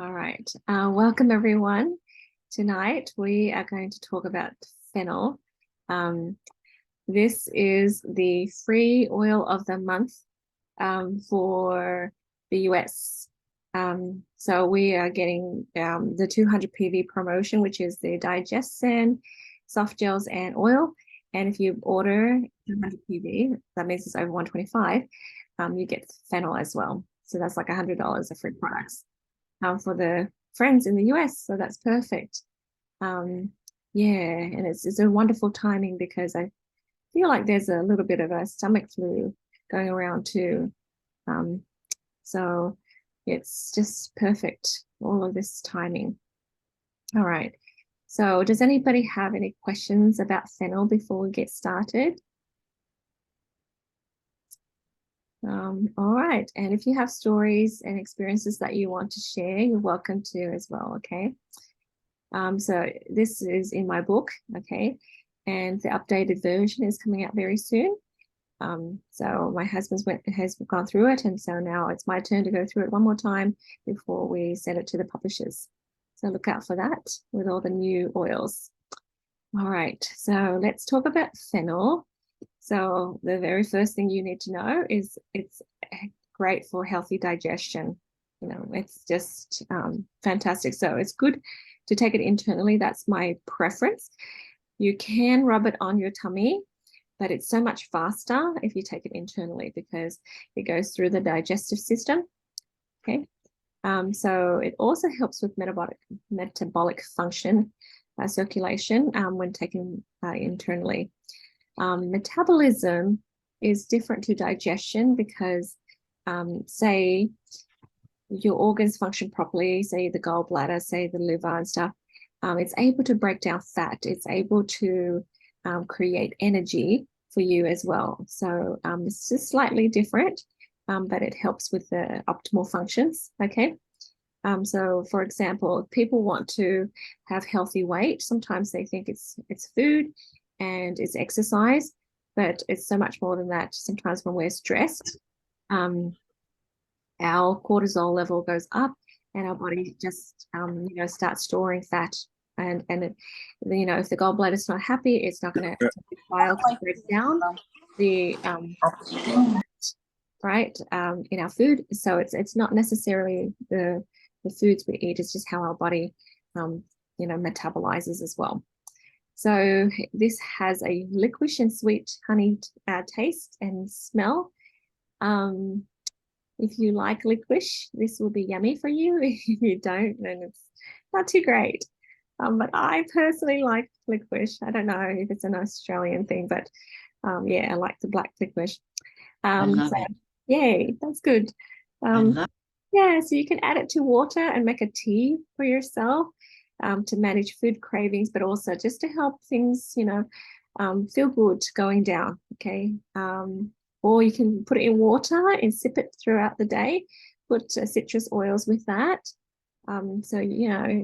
All right. Welcome everyone. Tonight we are going to talk about fennel. Um, this is the free oil of the month for the US. So we are getting the 200 PV promotion, which is the digestion, soft gels, and oil. And if you order 200 PV, that means it's over 125, you get fennel as well. So that's like $100 of free products for the friends in the US. So that's perfect. Yeah, and it's a wonderful timing because I feel like there's a little bit of a stomach flu going around too. Um, so it's just perfect, all of this timing. All right. So does anybody have any questions about fennel before we get started? All right. And if you have stories and experiences that you want to share, you're welcome to as well, okay? So this is in my book, okay? And the updated version is coming out very soon. So my husband's has gone through it, and so now it's my turn to go through it one more time before we send it to the publishers. So look out for that with all the new oils. All right, so let's talk about fennel. So the very first thing you need to know is it's great for healthy digestion. You know, it's just fantastic. So it's good to take it internally. That's my preference. You can rub it on your tummy, but it's so much faster if you take it internally because it goes through the digestive system. Okay. So it also helps with metabolic function, circulation when taken internally. Metabolism is different to digestion because, say, your organs function properly, say the gallbladder, say the liver and stuff, it's able to break down fat. It's able to create energy for you as well. So it's just slightly different, but it helps with the optimal functions, okay? So for example, if people want to have healthy weight, sometimes they think it's food and it's exercise, but it's so much more than that. Sometimes when we're stressed, our cortisol level goes up and our body just starts storing fat, and it, if the gallbladder is not happy, it's not going to bile to break down the right in our food. So it's not necessarily the foods we eat, it's just how our body metabolizes as well. So this has a licorice and sweet honey taste and smell. If you like licorice, this will be yummy for you. If you don't, then it's not too great. But I personally like licorice. I don't know if it's an Australian thing, but yeah, I like the black licorice. I love So, it. yay, that's good. I Um, love yeah, so you can add it to water and make a tea for yourself to manage food cravings, but also just to help things, feel good going down. Okay. Or you can put it in water and sip it throughout the day. Put citrus oils with that. So,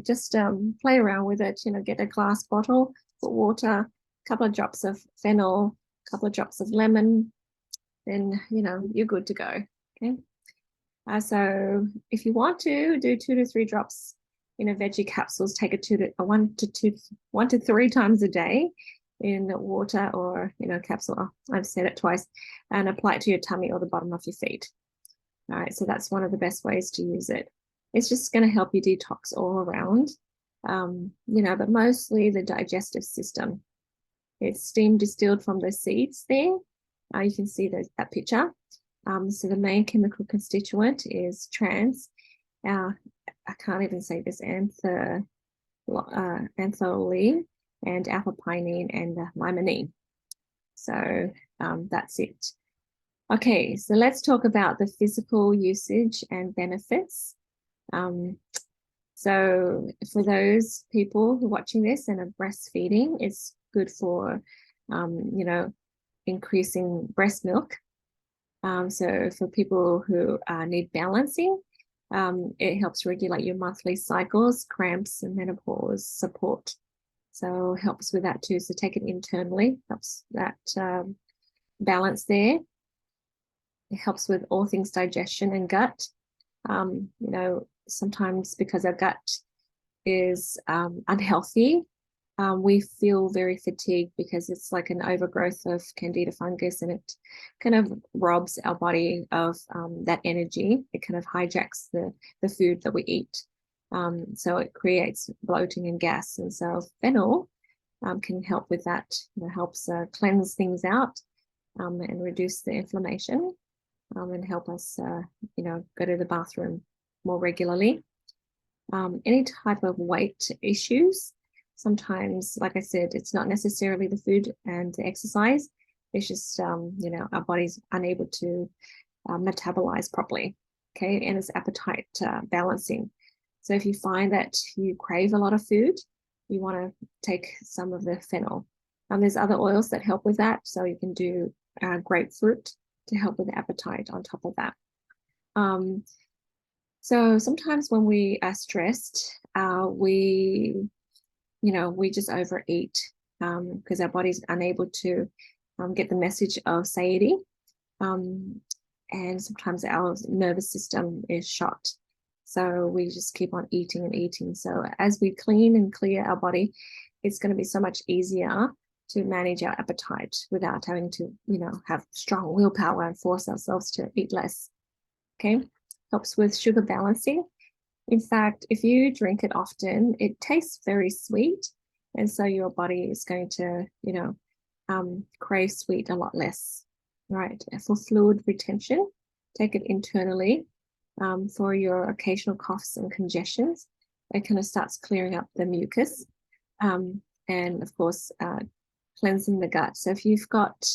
just play around with it, get a glass bottle, put water, a couple of drops of fennel, a couple of drops of lemon, then, you're good to go. Okay. So if you want to do 2 to 3 drops in a veggie capsules, take it to 1 to 3 times a day in water or capsule. I've said it twice, and apply it to your tummy or the bottom of your feet. All right, so that's one of the best ways to use it. It's just going to help you detox all around, but mostly the digestive system. It's steam distilled from the seeds there. You can see that picture. So the main chemical constituent is trans. I can't even say this, antholene and alpha-pinene and limonene. So that's it. Okay, so let's talk about the physical usage and benefits. So for those people who are watching this and are breastfeeding, it's good for, increasing breast milk. So for people who need balancing, it helps regulate your monthly cycles, cramps, and menopause support. So helps with that too. So take it internally, helps that balance there. It helps with all things digestion and gut. You know, sometimes because our gut is unhealthy, we feel very fatigued because it's like an overgrowth of candida fungus, and it kind of robs our body of that energy. It kind of hijacks the food that we eat. So it creates bloating and gas. And so fennel can help with that. You know, helps cleanse things out and reduce the inflammation and help us, you know, go to the bathroom more regularly. Any type of weight issues, sometimes, like I said, it's not necessarily the food and the exercise. It's just, you know, our body's unable to metabolize properly. Okay. And it's appetite balancing. So if you find that you crave a lot of food, you want to take some of the fennel. There's other oils that help with that. So you can do grapefruit to help with the appetite on top of that. So sometimes when we are stressed, we, you know, we just overeat because our body's unable to get the message of satiety. And sometimes our nervous system is shot. So we just keep on eating and eating. So as we clean and clear our body, it's going to be so much easier to manage our appetite without having to, you know, have strong willpower and force ourselves to eat less. Okay. Helps with sugar balancing. In fact, if you drink it often, it tastes very sweet. And so your body is going to, you know, crave sweet a lot less, right? For fluid retention, take it internally. For your occasional coughs and congestions, it kind of starts clearing up the mucus. And of course, cleansing the gut. So if you've got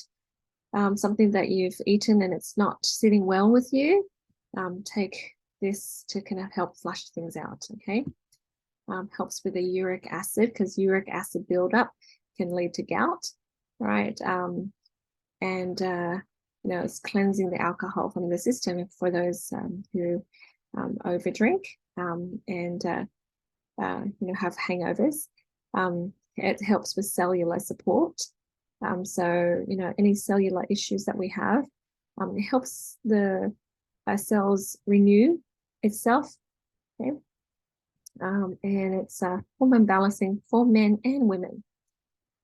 something that you've eaten and it's not sitting well with you, take this to kind of help flush things out. Okay. Helps with the uric acid, because uric acid buildup can lead to gout, right? And you know, it's cleansing the alcohol from the system for those who overdrink and you know, have hangovers. It helps with cellular support. So you know, any cellular issues that we have, it helps the cells renew itself. Okay. And it's hormone balancing for men and women.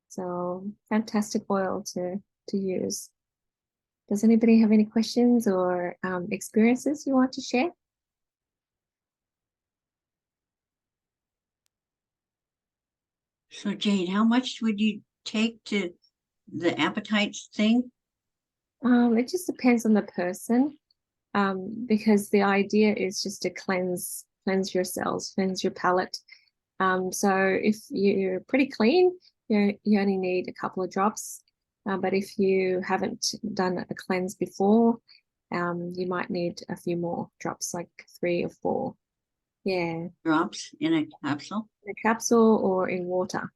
So fantastic oil to use. Does anybody have any questions or experiences you want to share? So Jade, how much would you take to the appetites thing? It just depends on the person, because the idea is just to cleanse your cells, cleanse your palate. So if you're pretty clean, you only need a couple of drops. But if you haven't done a cleanse before, you might need a few more drops, like 3 or 4. Yeah, Drops in a capsule? in a capsule or in water.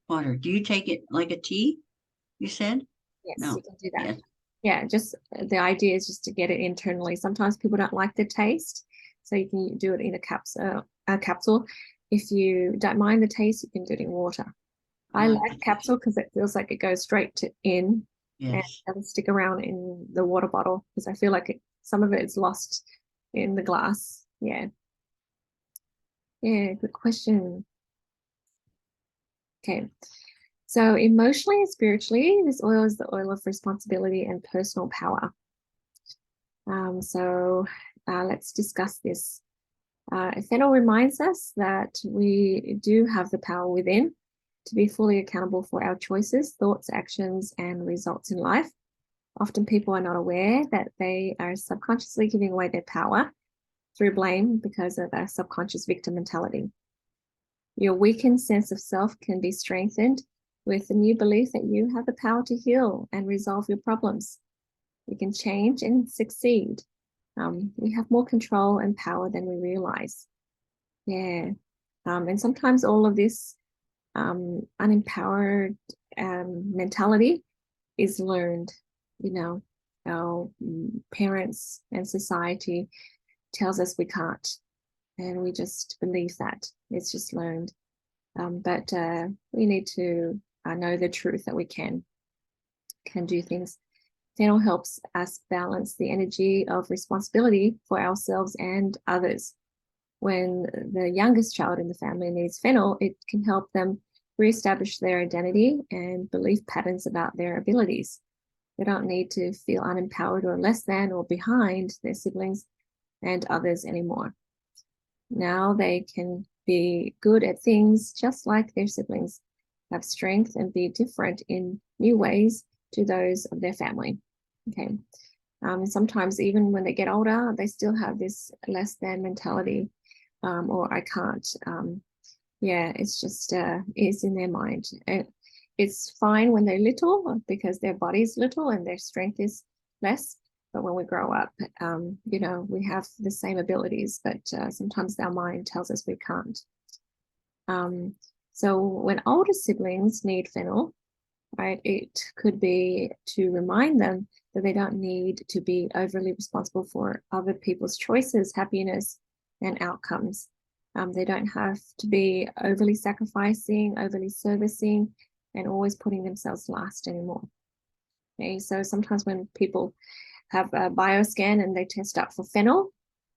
Water. Do you take it like a tea, you said? Yes, No. you can do that. Yes. Yeah, just the idea is just to get it internally. Sometimes people don't like the taste, so you can do it in a capsule. If you don't mind the taste, you can do it in water. I like capsule because it feels like it goes straight to in and Yes. doesn't stick around in the water bottle, because I feel like some of it is lost in the glass. Yeah. Yeah, good question. Okay. So emotionally and spiritually, this oil is the oil of responsibility and personal power. So let's discuss this. Fennel reminds us that we do have the power within to be fully accountable for our choices, thoughts, actions, and results in life. Often people are not aware that they are subconsciously giving away their power through blame because of a subconscious victim mentality. Your weakened sense of self can be strengthened with the new belief that you have the power to heal and resolve your problems. You can change and succeed. We have more control and power than we realize. Yeah. And sometimes all of this unempowered mentality is learned. You know, our parents and society tells us we can't, and we just believe that it's just learned. But we need to know the truth that we can do things. Fennel helps us balance the energy of responsibility for ourselves and others. When the youngest child in the family needs Fennel, it can help them reestablish their identity and belief patterns about their abilities. They don't need to feel unempowered or less than or behind their siblings and others anymore. Now they can be good at things just like their siblings, have strength and be different in new ways to those of their family. Okay. Sometimes even when they get older, they still have this less than mentality, or I can't. Yeah, it's just is in their mind. And it's fine when they're little because their body's little and their strength is less. But when we grow up, we have the same abilities, but sometimes our mind tells us we can't. So when older siblings need Fennel, right, it could be to remind them that they don't need to be overly responsible for other people's choices, happiness, and outcomes. They don't have to be overly sacrificing, overly servicing, and always putting themselves last anymore. Okay, so sometimes when people have a bioscan and they test up for Fennel,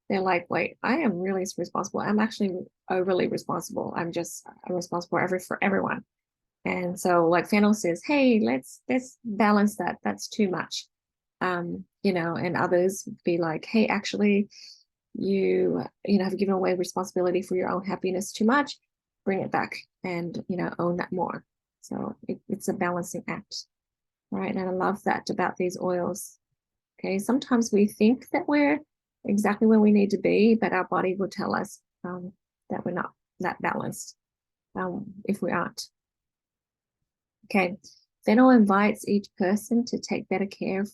they're like, wait, I am really responsible. I'm actually overly responsible. I'm responsible for everyone. And so like Fennel says, hey, let's balance that. That's too much. And others be like, hey, actually, you have given away responsibility for your own happiness too much. Bring it back and, own that more. So it's a balancing act, right? And I love that about these oils. Okay, sometimes we think that we're exactly where we need to be, but our body will tell us that we're not that balanced if we aren't. Okay, Fennel invites each person to take better care of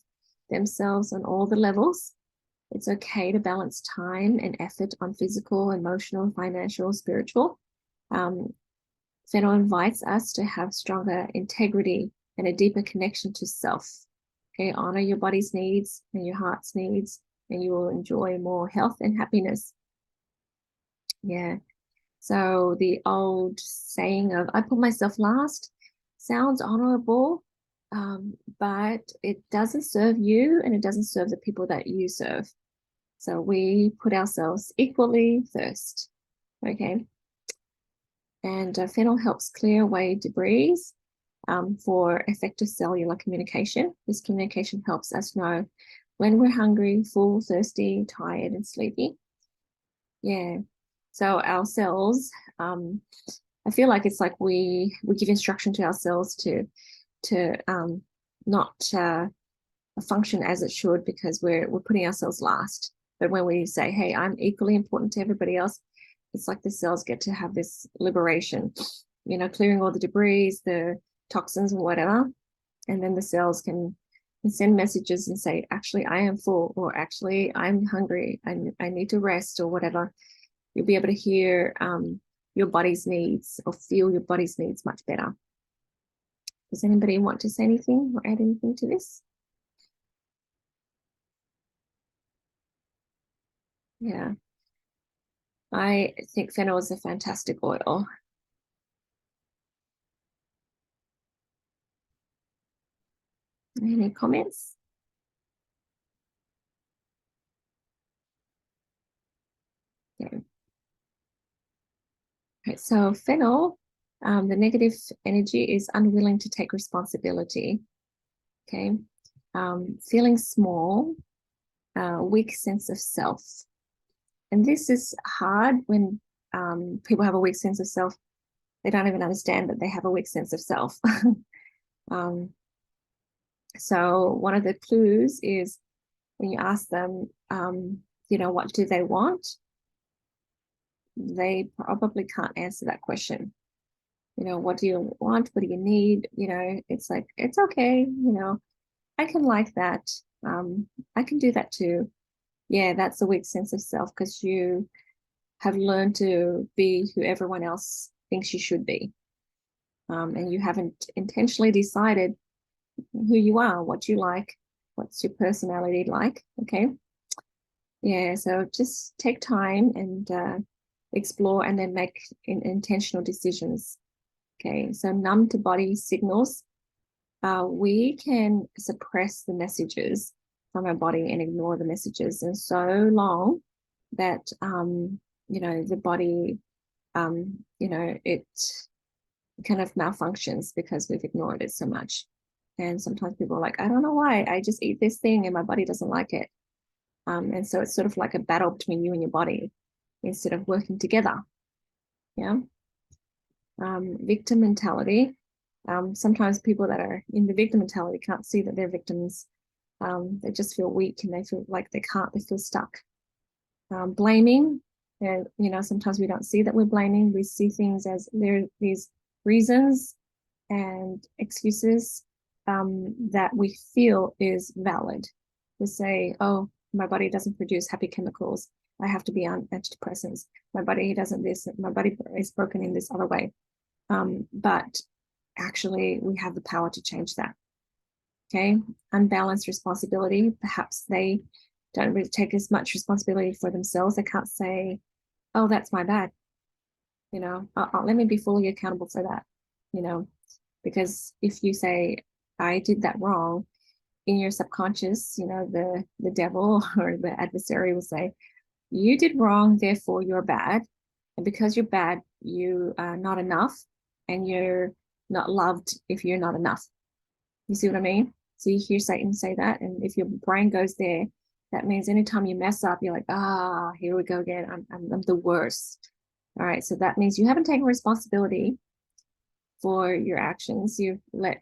themselves on all the levels. It's okay to balance time and effort on physical, emotional, financial, spiritual. Fennel invites us to have stronger integrity and a deeper connection to self. Okay, honor your body's needs and your heart's needs, and you will enjoy more health and happiness. Yeah. So the old saying of "I put myself last" sounds honorable, but it doesn't serve you and it doesn't serve the people that you serve. So we put ourselves equally first. Okay. And Fennel helps clear away debris for effective cellular communication. This communication helps us know when we're hungry, full, thirsty, tired, and sleepy. Yeah. So our cells, I feel like it's like we give instruction to our cells to not function as it should because we're putting ourselves last. But when we say, hey, I'm equally important to everybody else, it's like the cells get to have this liberation, clearing all the debris, the toxins and whatever. And then the cells can send messages and say, actually, I am full, or actually, I'm hungry. I need to rest, or whatever. You'll be able to hear your body's needs or feel your body's needs much better. Does anybody want to say anything or add anything to this? Yeah. I think Fennel is a fantastic oil. Any comments? Yeah. Okay, so Fennel, the negative energy is unwilling to take responsibility. Okay. Feeling small, weak sense of self. And this is hard when people have a weak sense of self. They don't even understand that they have a weak sense of self. So one of the clues is when you ask them, what do they want? They probably can't answer that question. What do you want? What do you need? It's like, it's okay. I can like that. I can do that too. Yeah, that's a weak sense of self because you have learned to be who everyone else thinks you should be. And you haven't intentionally decided who you are, what you like, what's your personality like. Okay. Yeah, so just take time and explore and then make intentional decisions. Okay, so numb to body signals we can suppress the messages from our body and ignore the messages, and so long that the body it kind of malfunctions because we've ignored it so much. And sometimes people are like, I don't know why, I just eat this thing and my body doesn't like it. And so it's sort of like a battle between you and your body instead of working together. Yeah. Victim mentality. Sometimes people that are in the victim mentality can't see that they're victims. They just feel weak and they feel like they feel stuck. Blaming, and sometimes we don't see that we're blaming. We see things as there these reasons and excuses that we feel is valid. We say, oh, my body doesn't produce happy chemicals, I have to be on antidepressants. My body doesn't this, my body is broken in this other way. But actually, we have the power to change that. Okay. Unbalanced responsibility. Perhaps they don't really take as much responsibility for themselves. They can't say, oh, that's my bad. Let me be fully accountable for that. Because if you say, I did that wrong, in your subconscious, the devil or the adversary will say, you did wrong, therefore you're bad. And because you're bad, you are not enough, and you're not loved if you're not enough. You see what I mean? So you hear Satan say that, and if your brain goes there, that means anytime you mess up, you're like, here we go again. I'm the worst. All right. So that means you haven't taken responsibility for your actions. You've let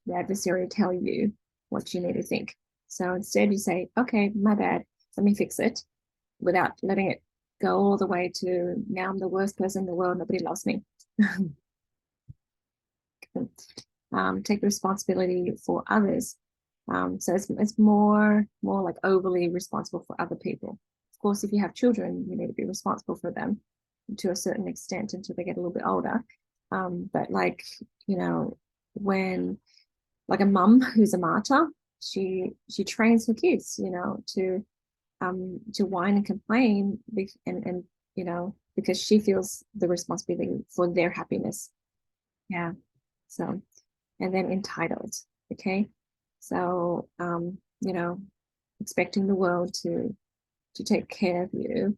the adversary tell you what you need to think. So instead, you say, okay, my bad. Let me fix it, without letting it go all the way to now I'm the worst person in the world. Nobody loves me. Take responsibility for others. So it's more like overly responsible for other people. Of course, if you have children, you need to be responsible for them to a certain extent until they get a little bit older. But when like a mum who's a martyr, she trains her kids, to whine and complain, and because she feels the responsibility for their happiness. Yeah. So, and then entitled. Okay. So, expecting the world to take care of you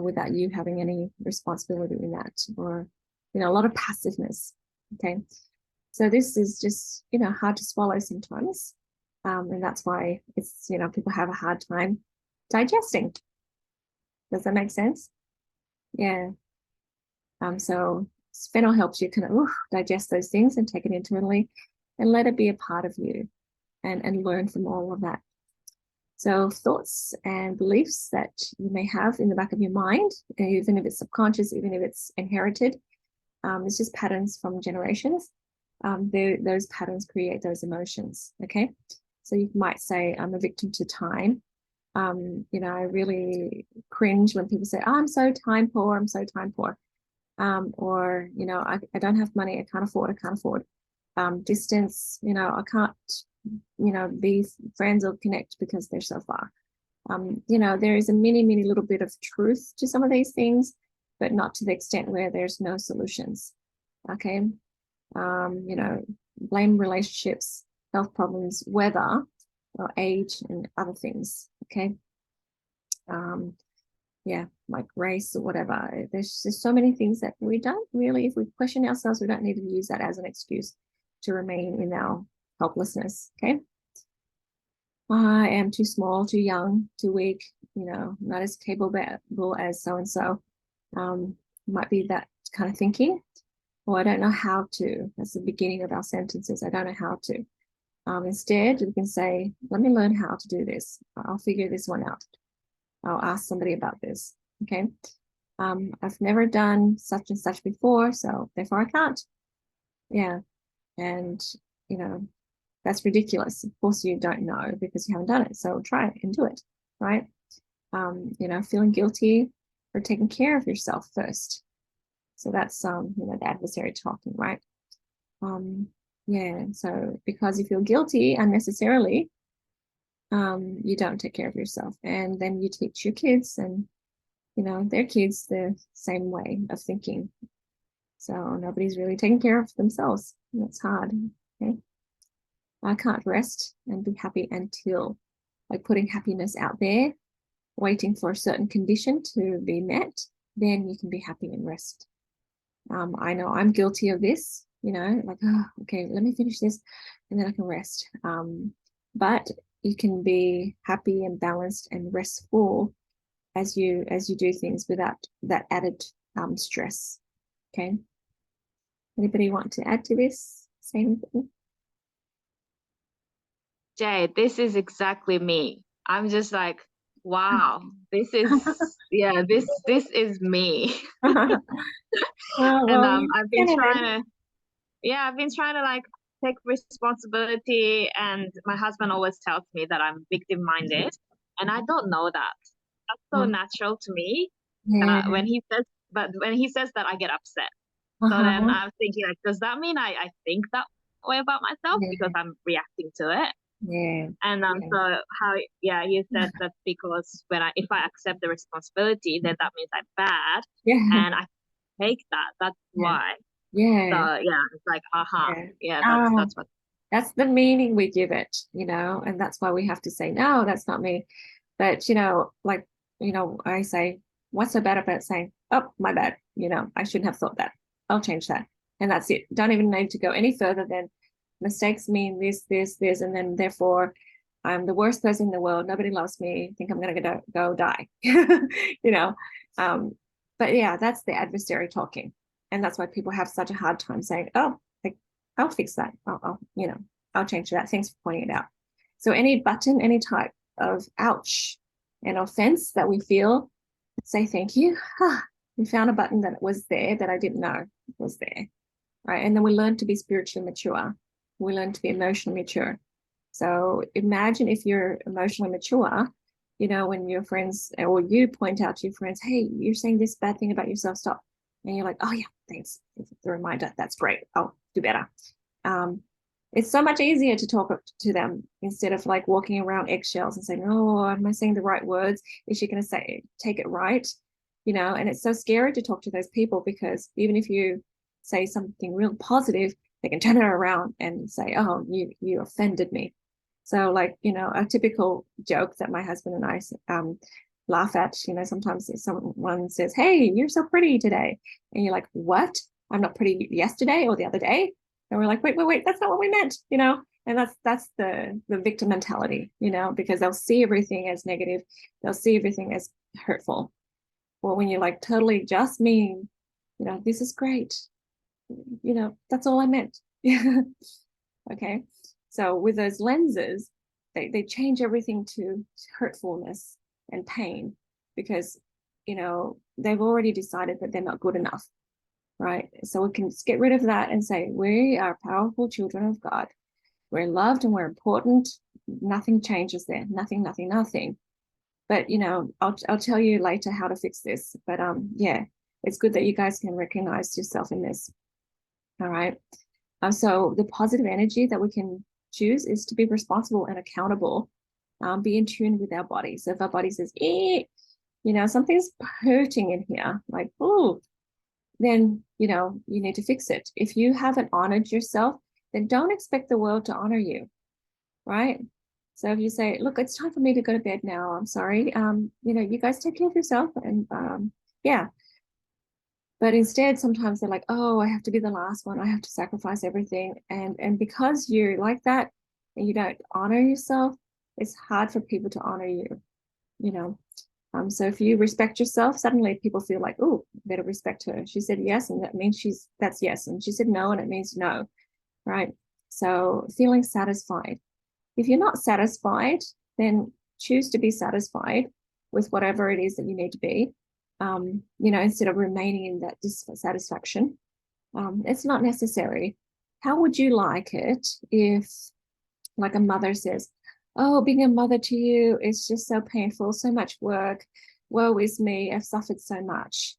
without you having any responsibility in that, or a lot of passiveness. Okay. So this is just hard to swallow sometimes, and that's why it's people have a hard time digesting. Does that make sense? Yeah. So Fennel helps you kind of digest those things and take it internally and let it be a part of you, and learn from all of that. So thoughts and beliefs that you may have in the back of your mind, even if it's subconscious, even if it's inherited, it's just patterns from generations. Those patterns create those emotions. Okay. So you might say, I'm a victim to time. I really cringe when people say, oh, I'm so time poor. I'm so time poor. Or, I don't have money. I can't afford. Distance, I can't, be friends or connect because they're so far. There is a mini little bit of truth to some of these things, but not to the extent where there's no solutions. Okay. Blame relationships, health problems, weather, or age, and other things. Okay. Yeah, like race or whatever. There's just so many things that we don't really, if we question ourselves, we don't need to use that as an excuse to remain in our helplessness. Okay. I am too small, too young, too weak, not as capable as so and so. Might be that kind of thinking. Or I don't know how to. That's the beginning of our sentences. I don't know how to. Instead, we can say, let me learn how to do this. I'll figure this one out. I'll ask somebody about this. Okay. I've never done such and such before, so therefore I can't. Yeah. And, that's ridiculous. Of course, you don't know because you haven't done it. So try it and do it. Right. Feeling guilty for taking care of yourself first. So that's, the adversary talking, right? Yeah. So because you feel guilty unnecessarily, you don't take care of yourself, and then you teach your kids, and their kids the same way of thinking. So nobody's really taking care of themselves. It's hard. Okay. I can't rest and be happy until, like, putting happiness out there, waiting for a certain condition to be met, then you can be happy and rest. I know I'm guilty of this, like, oh, okay, let me finish this and then I can rest. But you can be happy and balanced and restful as you do things without that added stress. Okay. Anybody want to add to this? Say anything? Jay, this is exactly me. I'm just like, wow, this is yeah, this is me. And Well, you I've been can trying to yeah, I've been trying to like take responsibility, and my husband always tells me that I'm victim minded, and I don't know that. That's so natural to me. yeah. When he says that, I get upset. So then Uh-huh. I'm thinking, like, does that mean I think that way about myself because Yeah. I'm reacting to it? Yeah. And Yeah. so how yeah, he says that's because if I accept the responsibility, then that means I'm bad, Yeah. and I take that. That's Yeah. why. So Yeah. yeah, it's like Yeah. yeah, Oh, that's what. that's the meaning we give it, and that's why we have to say, no, that's not me. But, like, I say, what's so bad about saying, oh, my bad, I shouldn't have thought that. I'll change that. And that's it. Don't even need to go any further than mistakes mean this, and then therefore I'm the worst person in the world. Nobody loves me. I think I'm going to go die. you know. Um, but yeah, that's the adversary talking. And that's why people have such a hard time saying, oh, like, I'll fix that. I'll change that. Thanks for pointing it out. So any button, any type of ouch and offense that we feel, say thank you. We found a button that was there that I didn't know was there. Right. And then we learn to be spiritually mature. We learn to be emotionally mature. So imagine if you're emotionally mature, when your friends or you point out to your friends, hey, you're saying this bad thing about yourself, stop. And you're like, oh, yeah, thanks. The reminder. That's great. I'll do better. Um, it's so much easier to talk to them instead of like walking around eggshells and saying, oh, am I saying the right words? Is she going to take it right? And it's so scary to talk to those people because even if you say something real positive, they can turn it around and say, oh, you offended me. So like, a typical joke that my husband and I laugh at, sometimes someone says, hey, you're so pretty today. And you're like, what? I'm not pretty yesterday or the other day. And we're like, wait, that's not what we meant, And that's the victim mentality, because they'll see everything as negative. They'll see everything as hurtful. Well, when you like totally just mean, this is great, that's all I meant. Okay. So with those lenses, they change everything to hurtfulness and pain because, they've already decided that they're not good enough. Right. So we can get rid of that and say, we are powerful children of God. We're loved and we're important. Nothing changes there. Nothing, nothing, nothing. But I'll tell you later how to fix this. But yeah, it's good that you guys can recognize yourself in this. All right. So the positive energy that we can choose is to be responsible and accountable. Be in tune with our body. So if our body says, something's hurting in here, like, oh, then you need to fix it. If you haven't honored yourself, then don't expect the world to honor you, right? So if you say, look, it's time for me to go to bed now, I'm sorry, you guys take care of yourself, and yeah. But instead, sometimes they're like, oh, I have to be the last one, I have to sacrifice everything, and because you're like that and you don't honor yourself, it's hard for people to honor you. So if you respect yourself, suddenly people feel like, oh, better respect her. She said yes, and that means that's yes. And she said no, and it means no, right? So feeling satisfied. If you're not satisfied, then choose to be satisfied with whatever it is that you need to be, instead of remaining in that dissatisfaction. It's not necessary. How would you like it if, like, a mother says, oh, being a mother to you is just so painful, so much work. Woe is me, I've suffered so much.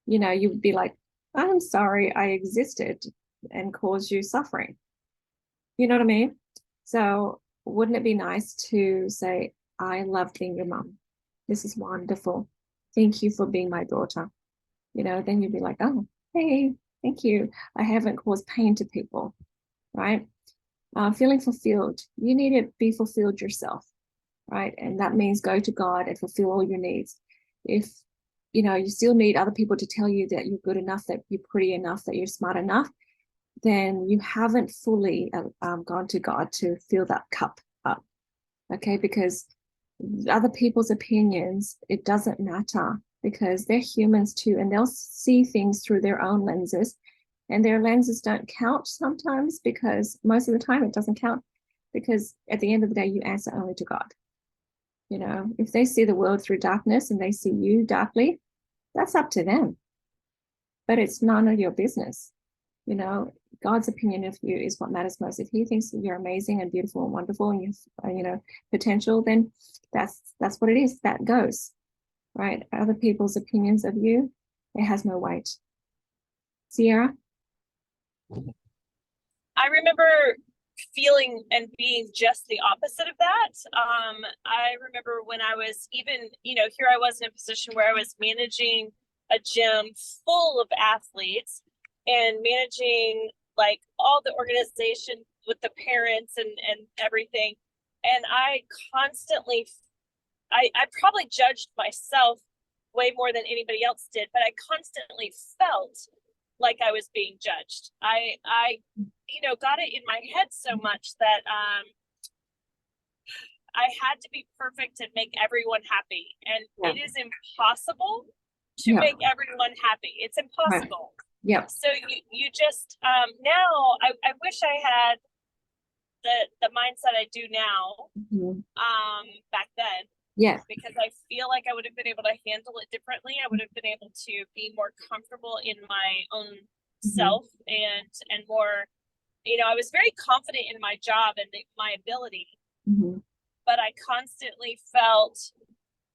You would be like, I'm sorry I existed and caused you suffering. You know what I mean? So wouldn't it be nice to say, I love being your mom. This is wonderful. Thank you for being my daughter. Then you'd be like, oh, hey, thank you. I haven't caused pain to people, right? feeling fulfilled. You need to be fulfilled yourself, right? And that means go to God and fulfill all your needs. If you still need other people to tell you that you're good enough, that you're pretty enough, that you're smart enough, then you haven't fully gone to God to fill that cup up, okay? Because other people's opinions, it doesn't matter, because they're humans too, and they'll see things through their own lenses, and their lenses don't count sometimes, because most of the time it doesn't count, because at the end of the day, you answer only to God. If they see the world through darkness and they see you darkly, that's up to them. But it's none of your business. God's opinion of you is what matters most. If he thinks that you're amazing and beautiful and wonderful and you've potential, then that's what it is. That goes, right? Other people's opinions of you, it has no weight. Sierra? I remember feeling and being just the opposite of that. I remember when I was even, here I was in a position where I was managing a gym full of athletes and managing like all the organization with the parents and everything. And I constantly, I probably judged myself way more than anybody else did, but I constantly felt like I was being judged. I got it in my head so much that I had to be perfect and make everyone happy. And it is impossible to make everyone happy. It's impossible. Right. Yep. So you just now I wish I had the mindset I do now back then. Yeah. Because I feel like I would have been able to handle it differently. I would have been able to be more comfortable in my own self and more, I was very confident in my job and my ability, but I constantly felt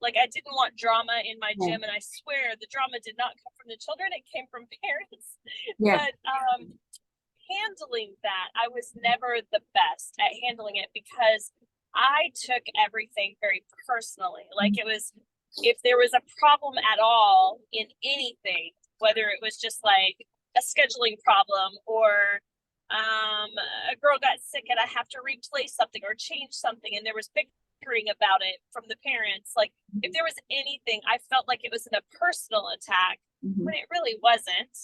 like I didn't want drama in my gym. And I swear the drama did not come from the children. It came from parents. But handling that, I was never the best at handling it because I took everything very personally. Like it was, if there was a problem at all in anything, whether it was just like a scheduling problem or a girl got sick and I have to replace something or change something and there was bickering about it from the parents, like if there was anything, I felt like it was a personal attack when it really wasn't.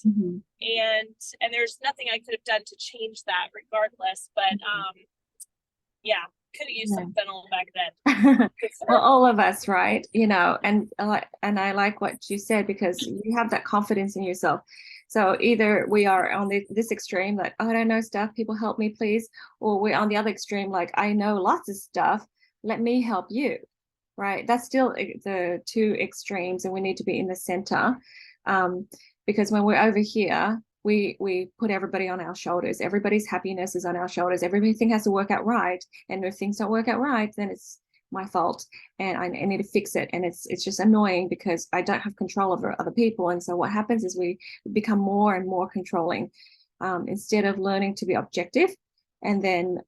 And there's nothing I could have done to change that regardless. But could have used some fennel back then. Well, all of us, right? And I like what you said, because you have that confidence in yourself. So either we are on this extreme, like, oh, I don't know stuff, people help me please, or we're on the other extreme, like, I know lots of stuff, let me help you, right? That's still the two extremes, and we need to be in the center, because when we're over here, we put everybody on our shoulders. Everybody's happiness is on our shoulders. Everything has to work out right, and if things don't work out right, then it's my fault and I need to fix it. And it's just annoying because I don't have control over other people. And so what happens is we become more and more controlling, instead of learning to be objective and then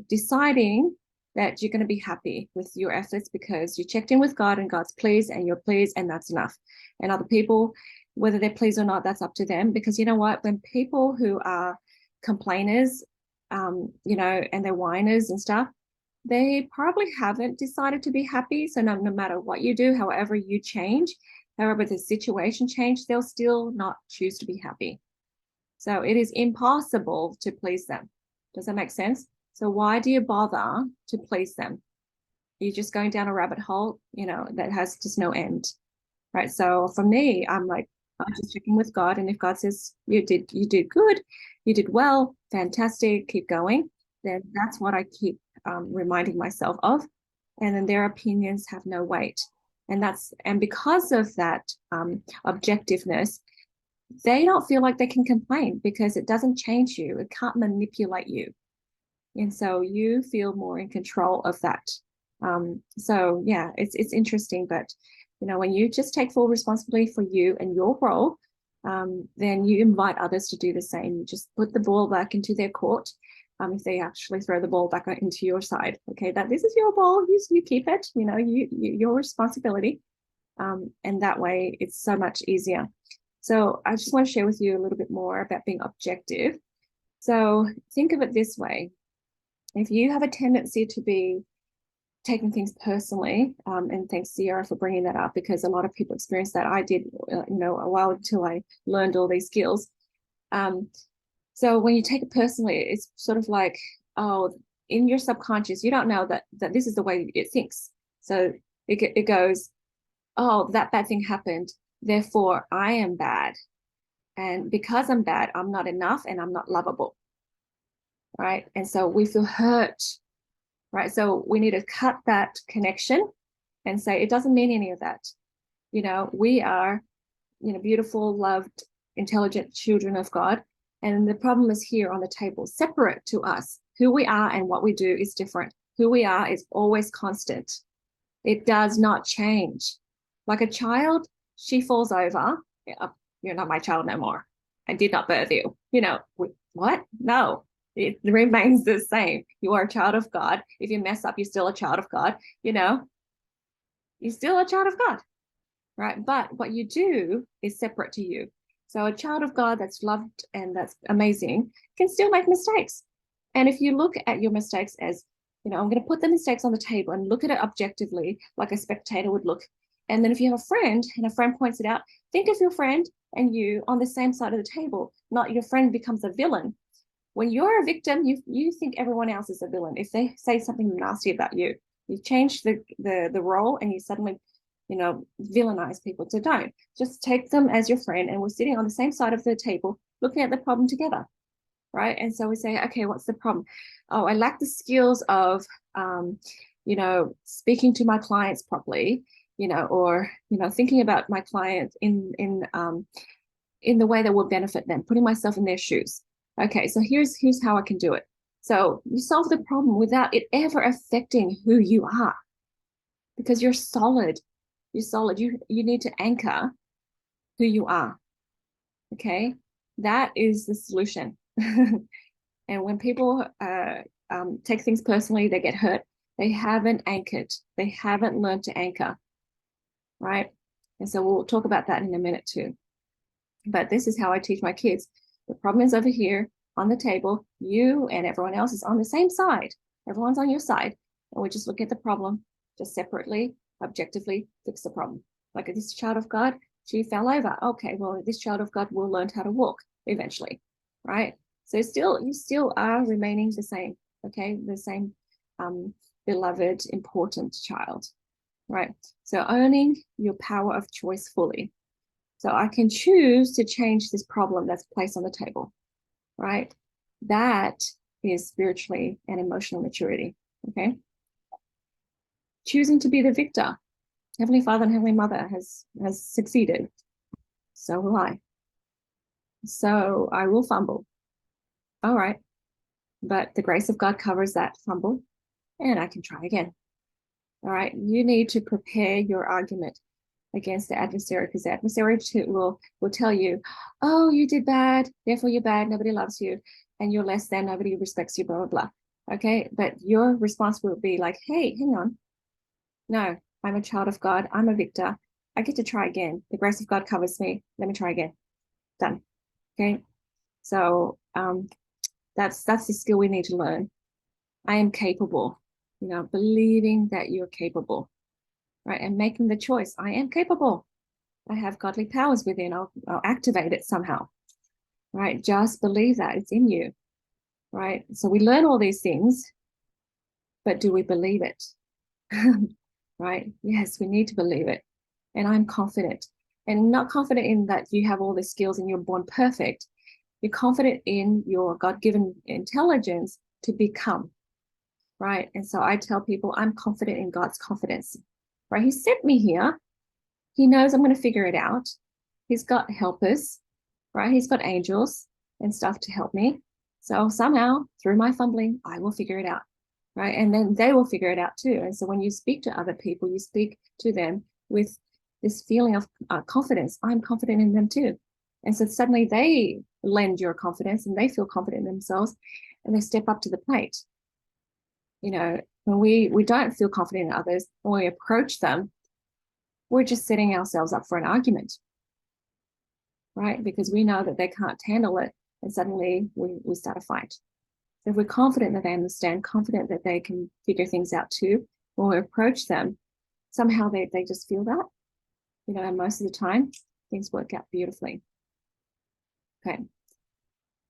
deciding that you're going to be happy with your efforts because you checked in with God and God's pleased and you're pleased, and that's enough. And other people, whether they're pleased or not, that's up to them. Because you know what, when people who are complainers, and they're whiners and stuff, they probably haven't decided to be happy. So no matter what you do, however you change, however the situation changed, they'll still not choose to be happy. So it is impossible to please them. Does that make sense? So why do you bother to please them? You're just going down a rabbit hole, that has just no end, right? So for me, I'm like, I'm just checking with God, and if God says you did good, you did well, fantastic, keep going, then that's what I keep reminding myself of. And then their opinions have no weight, and because of that objectiveness, they don't feel like they can complain because it doesn't change you. It can't manipulate you, and so you feel more in control of that. So yeah, it's interesting, but when you just take full responsibility for you and your role, then you invite others to do the same. You just put the ball back into their court. If they actually throw the ball back into your side, okay, that this is your ball, you keep it, your responsibility. And that way it's so much easier. So I just want to share with you a little bit more about being objective. So think of it this way. If you have a tendency to be taking things personally, and thanks Sierra for bringing that up, because a lot of people experience that. I did, a while until I learned all these skills. So when you take it personally, it's sort of like, oh, in your subconscious, you don't know that this is the way it thinks. So it goes, oh, that bad thing happened, therefore I am bad. And because I'm bad, I'm not enough and I'm not lovable. Right. And so we feel hurt. Right. So we need to cut that connection and say, it doesn't mean any of that. We are, beautiful, loved, intelligent children of God. And the problem is here on the table, separate to us. Who we are and what we do is different. Who we are is always constant. It does not change. Like a child, she falls over. You're not my child no more. I did not birth you. What? No, it remains the same. You are a child of God. If you mess up, you're still a child of God. You're still a child of God, right? But what you do is separate to you. So a child of God that's loved and that's amazing can still make mistakes. And if you look at your mistakes as, I'm going to put the mistakes on the table and look at it objectively, like a spectator would look. And then if you have a friend and a friend points it out, think of your friend and you on the same side of the table, not your friend becomes a villain. When you're a victim, you think everyone else is a villain. If they say something nasty about you, you change the role and you suddenly, villainize people. So don't. Just take them as your friend and we're sitting on the same side of the table looking at the problem together, right? And so we say, okay, what's the problem? Oh, I lack the skills of, speaking to my clients properly, or, thinking about my client in the way that will benefit them, putting myself in their shoes. Okay, so here's how I can do it. So you solve the problem without it ever affecting who you are, because you're solid. You're solid. You need to anchor who you are. Okay, that is the solution. And when people take things personally, they get hurt. They haven't anchored. They haven't learned to anchor, right? And so we'll talk about that in a minute too. But this is how I teach my kids. The problem is over here on the table. You and everyone else is on the same side. Everyone's on your side. And we just look at the problem, just separately, objectively fix the problem. Like this child of God, she fell over. Okay, well, this child of God will learn how to walk eventually, right? So you still are remaining the same, okay? The same beloved, important child, right? So owning your power of choice fully. So I can choose to change this problem that's placed on the table, right? That is spiritually and emotional maturity, okay? Choosing to be the victor. Heavenly Father and Heavenly Mother has succeeded. So will I. So I will fumble. All right. But the grace of God covers that fumble and I can try again. All right. You need to prepare your argument against the adversary, because the adversary will tell you, oh, you did bad, therefore you're bad, nobody loves you, and you're less than, nobody respects you, blah, blah, blah. Okay. But your response will be like, hey, hang on. No, I'm a child of God. I'm a victor. I get to try again. The grace of God covers me. Let me try again. Done. Okay. So that's the skill we need to learn. I am capable, believing that you're capable, right? And making the choice. I am capable. I have godly powers within. I'll activate it somehow, right? Just believe that it's in you, right? So we learn all these things, but do we believe it? Right? Yes, we need to believe it. And I'm confident, and not confident in that you have all the skills and you're born perfect. You're confident in your God-given intelligence to become, right? And so I tell people I'm confident in God's confidence, right? He sent me here. He knows I'm going to figure it out. He's got helpers, right? He's got angels and stuff to help me. So somehow through my fumbling, I will figure it out, right? And then they will figure it out too. And so when you speak to other people, you speak to them with this feeling of confidence. I'm confident in them too. And so suddenly they lend your confidence and they feel confident in themselves and they step up to the plate. When we don't feel confident in others, when we approach them, we're just setting ourselves up for an argument, right? Because we know that they can't handle it and suddenly we start a fight. So if we're confident that they understand, confident that they can figure things out too, when we approach them, somehow they just feel that, and most of the time things work out beautifully. Okay.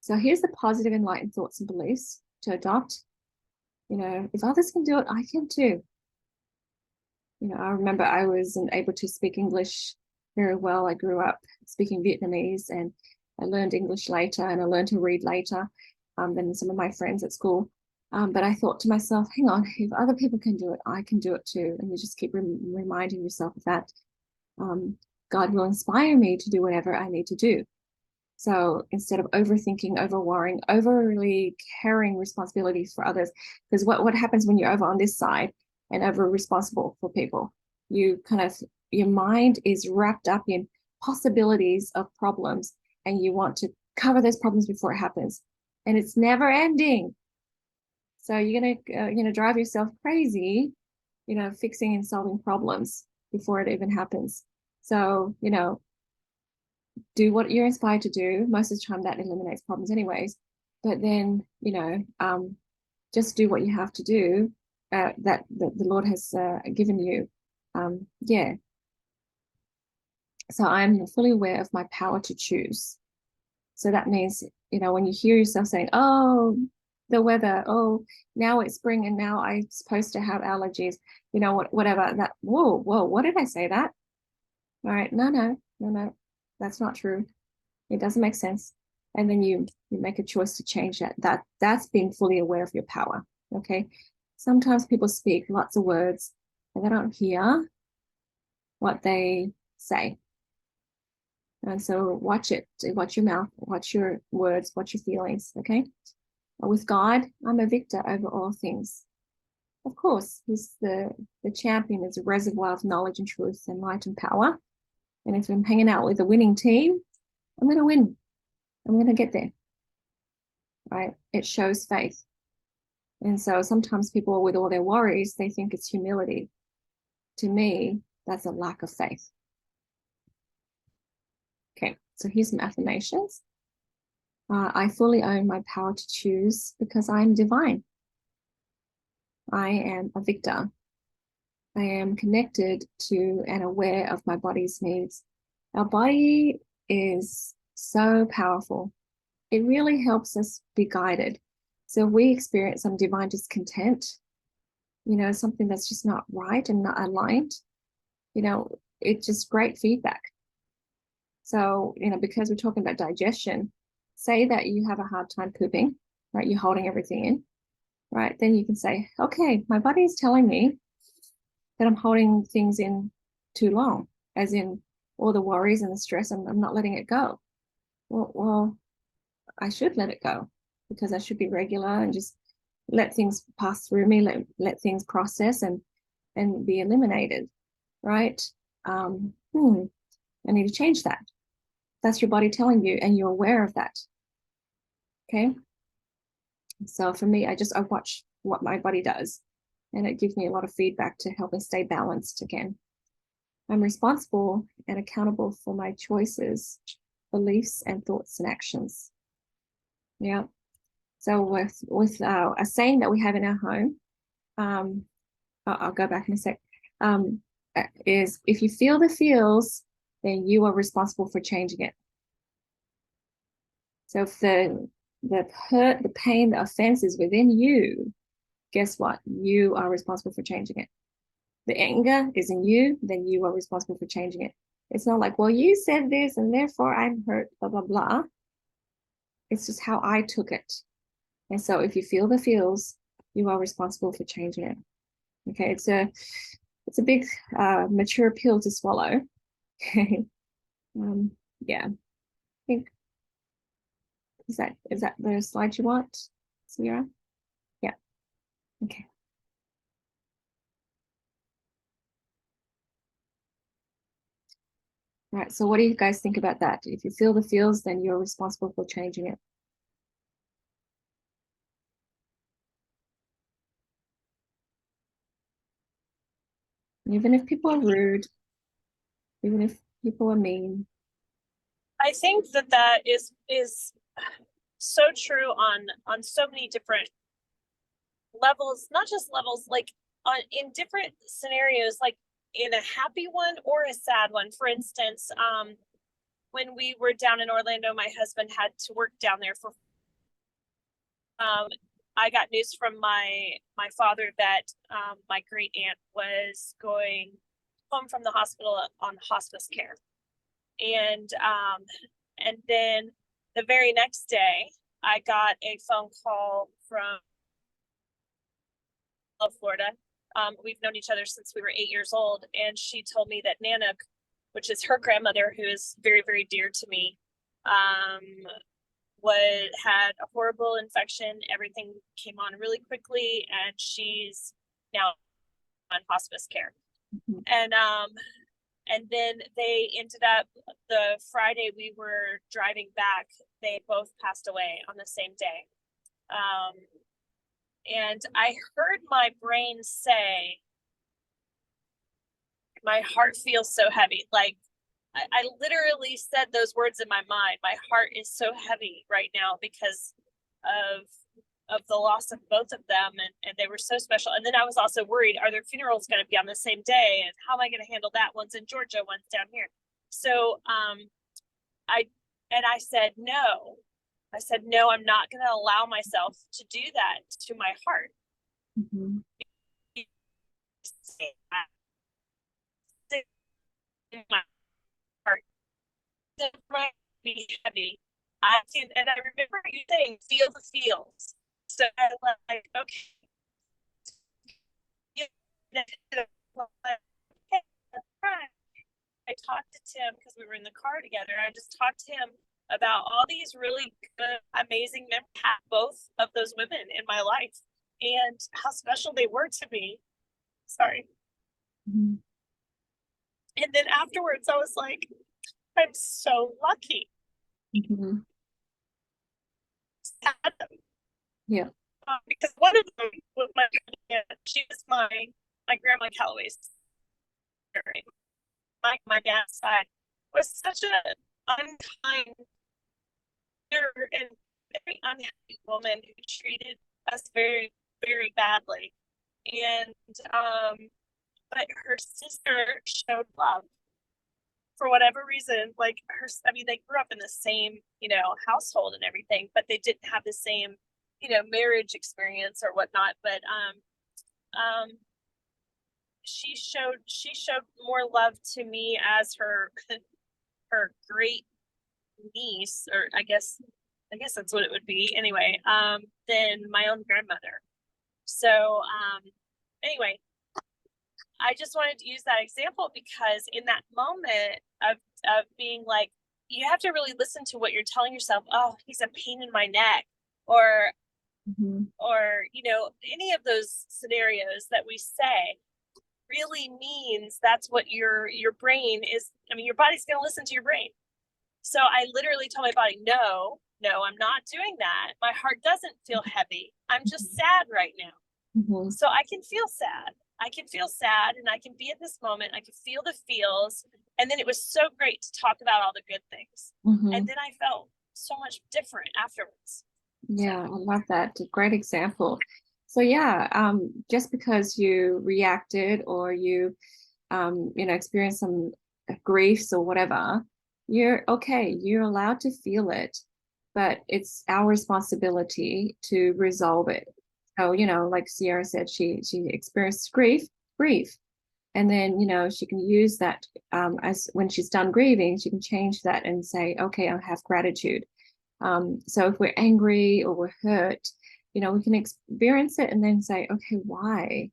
So here's the positive enlightened thoughts and beliefs to adopt. If others can do it, I can too. I remember I wasn't able to speak English very well. I grew up speaking Vietnamese, and I learned English later, and I learned to read later than some of my friends at school. But I thought to myself, hang on, if other people can do it, I can do it too. And you just keep reminding yourself of that. God will inspire me to do whatever I need to do. So instead of overthinking, over-worrying, overly carrying responsibilities for others, because what happens when you're over on this side and over responsible for people, your mind is wrapped up in possibilities of problems, and you want to cover those problems before it happens, and it's never ending. So you're gonna drive yourself crazy, fixing and solving problems before it even happens. So do what you're inspired to do. Most of the time that eliminates problems anyways, but then just do what you have to do, that the Lord has given you. So I'm fully aware of my power to choose. So that means, when you hear yourself saying, oh, the weather, oh, now it's spring and now I'm supposed to have allergies, whatever, that, whoa, what did I say that? All right, no, that's not true. It doesn't make sense. And then you make a choice to change that. That's being fully aware of your power. Okay. Sometimes people speak lots of words and they don't hear what they say. And so watch it, watch your mouth, watch your words, watch your feelings. Okay. With God, I'm a victor over all things. Of course, he's the champion, is a reservoir of knowledge and truth and light and power. And if I'm hanging out with a winning team, I'm going to win. I'm going to get there. Right? It shows faith. And so sometimes people, with all their worries, they think it's humility. To me, that's a lack of faith. Okay, so here's some affirmations. I fully own my power to choose because I am divine. I am a victor. I am connected to and aware of my body's needs. Our body is so powerful. It really helps us be guided. So if we experience some divine discontent, something that's just not right and not aligned, it's just great feedback. So, because we're talking about digestion, say that you have a hard time pooping, right? You're holding everything in, right? Then you can say, okay, my body is telling me that I'm holding things in too long, as in all the worries and the stress, I'm not letting it go. Well, I should let it go, because I should be regular and just let things pass through me, let things process and be eliminated, right? I need to change that. That's your body telling you, and you're aware of that. Okay. So for me, I watch what my body does, and it gives me a lot of feedback to help me stay balanced again. I'm responsible and accountable for my choices, beliefs, and thoughts and actions. Yeah. So with a saying that we have in our home, I'll go back in a sec, is if you feel the feels, then you are responsible for changing it. So if the hurt, the pain, the offense is within you, guess what? You are responsible for changing it. The anger is in you, then you are responsible for changing it. It's not like, well, you said this and therefore I'm hurt, blah, blah, blah. It's just how I took it. And so if you feel the feels, you are responsible for changing it. Okay, it's a big mature pill to swallow. Okay. Yeah. I think is that the slide you want, Sierra? Yeah. Okay. All right. So what do you guys think about that? If you feel the feels, then you're responsible for changing it. Even if people are rude, even if people are mean. I think that is so true on so many different levels, not just levels, like in different scenarios, like in a happy one or a sad one. For instance, when we were down in Orlando, my husband had to work down there for I got news from my father that my great aunt was going home from the hospital on hospice care. And then the very next day I got a phone call from Florida. We've known each other since we were 8 years old, and she told me that Nana, which is her grandmother, who is very, very dear to me, had a horrible infection. Everything came on really quickly, and she's now on hospice care. And then they ended up, the Friday we were driving back, they both passed away on the same day. And I heard my brain say, my heart feels so heavy. Like I literally said those words in my mind. My heart is so heavy right now because of the loss of both of them, and they were so special. And then I was also worried, are their funerals going to be on the same day, and how am I going to handle that? One's in Georgia, one's down here. So I said no. I said no, I'm not going to allow myself to do that to my heart. My heart might be heavy. And I remember you saying, feel the feels. So I was like, okay. I talked to Tim because we were in the car together. I just talked to him about all these really good, amazing memories, both of those women in my life, and how special they were to me. Sorry. And then afterwards, I was like, I'm so lucky. Yeah. Because one of them was my aunt. She was my grandma Calloway's. My dad's side was such an unkind and very unhappy woman who treated us very, very badly. And but her sister showed love for whatever reason. Like they grew up in the same, household and everything, but they didn't have the same, marriage experience or whatnot. But she showed more love to me as her great niece, or I guess that's what it would be anyway, than my own grandmother. So anyway, I just wanted to use that example because in that moment of being like, you have to really listen to what you're telling yourself. Oh, he's a pain in my neck, or any of those scenarios that we say really means that's what your brain is. I mean, your body's going to listen to your brain. So I literally told my body, no, I'm not doing that. My heart doesn't feel heavy. I'm just sad right now. So I can feel sad. And I can be at this moment. I can feel the feels. And then it was so great to talk about all the good things. And then I felt so much different afterwards. Yeah, I love that. A great example. So yeah, just because you reacted or you experienced some griefs or whatever, you're okay. You're allowed to feel it, but it's our responsibility to resolve it. So, like Sierra said, she experienced grief, and then, she can use that as when she's done grieving, she can change that and say, okay, I have gratitude. So if we're angry or we're hurt, we can experience it and then say, okay, why?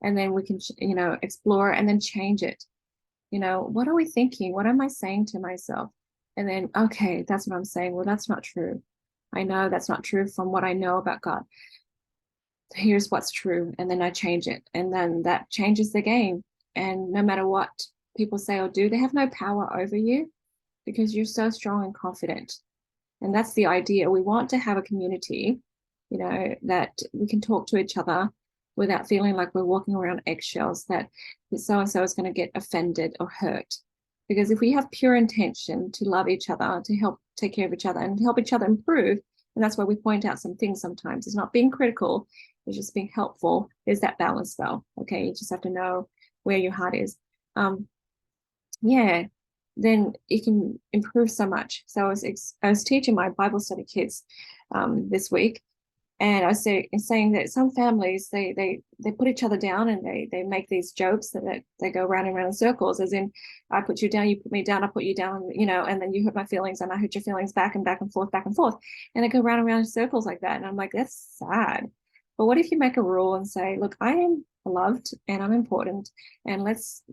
And then we can, explore and then change it. What are we thinking? What am I saying to myself? And then, okay, that's what I'm saying. Well, that's not true. I know that's not true from what I know about God. Here's what's true. And then I change it. And then that changes the game. And no matter what people say or do, they have no power over you because you're so strong and confident. And that's the idea. We want to have a community, that we can talk to each other without feeling like we're walking around eggshells, that so-and-so is going to get offended or hurt. Because if we have pure intention to love each other, to help take care of each other and help each other improve, And that's why we point out some things sometimes. It's not being critical, it's just being helpful. There's that balance though. Okay, you just have to know where your heart is. Yeah, then it can improve so much. So I was teaching my Bible study kids this week, and I was saying that some families they put each other down, and they make these jokes that they go round and round in circles, as in, I put you down, you put me down, I put you down, you know, and then you hurt my feelings and I hurt your feelings, back and forth, and they go round and round in circles like that. And I'm like, that's sad. But what if you make a rule and say, look, I am loved and I'm important, and let's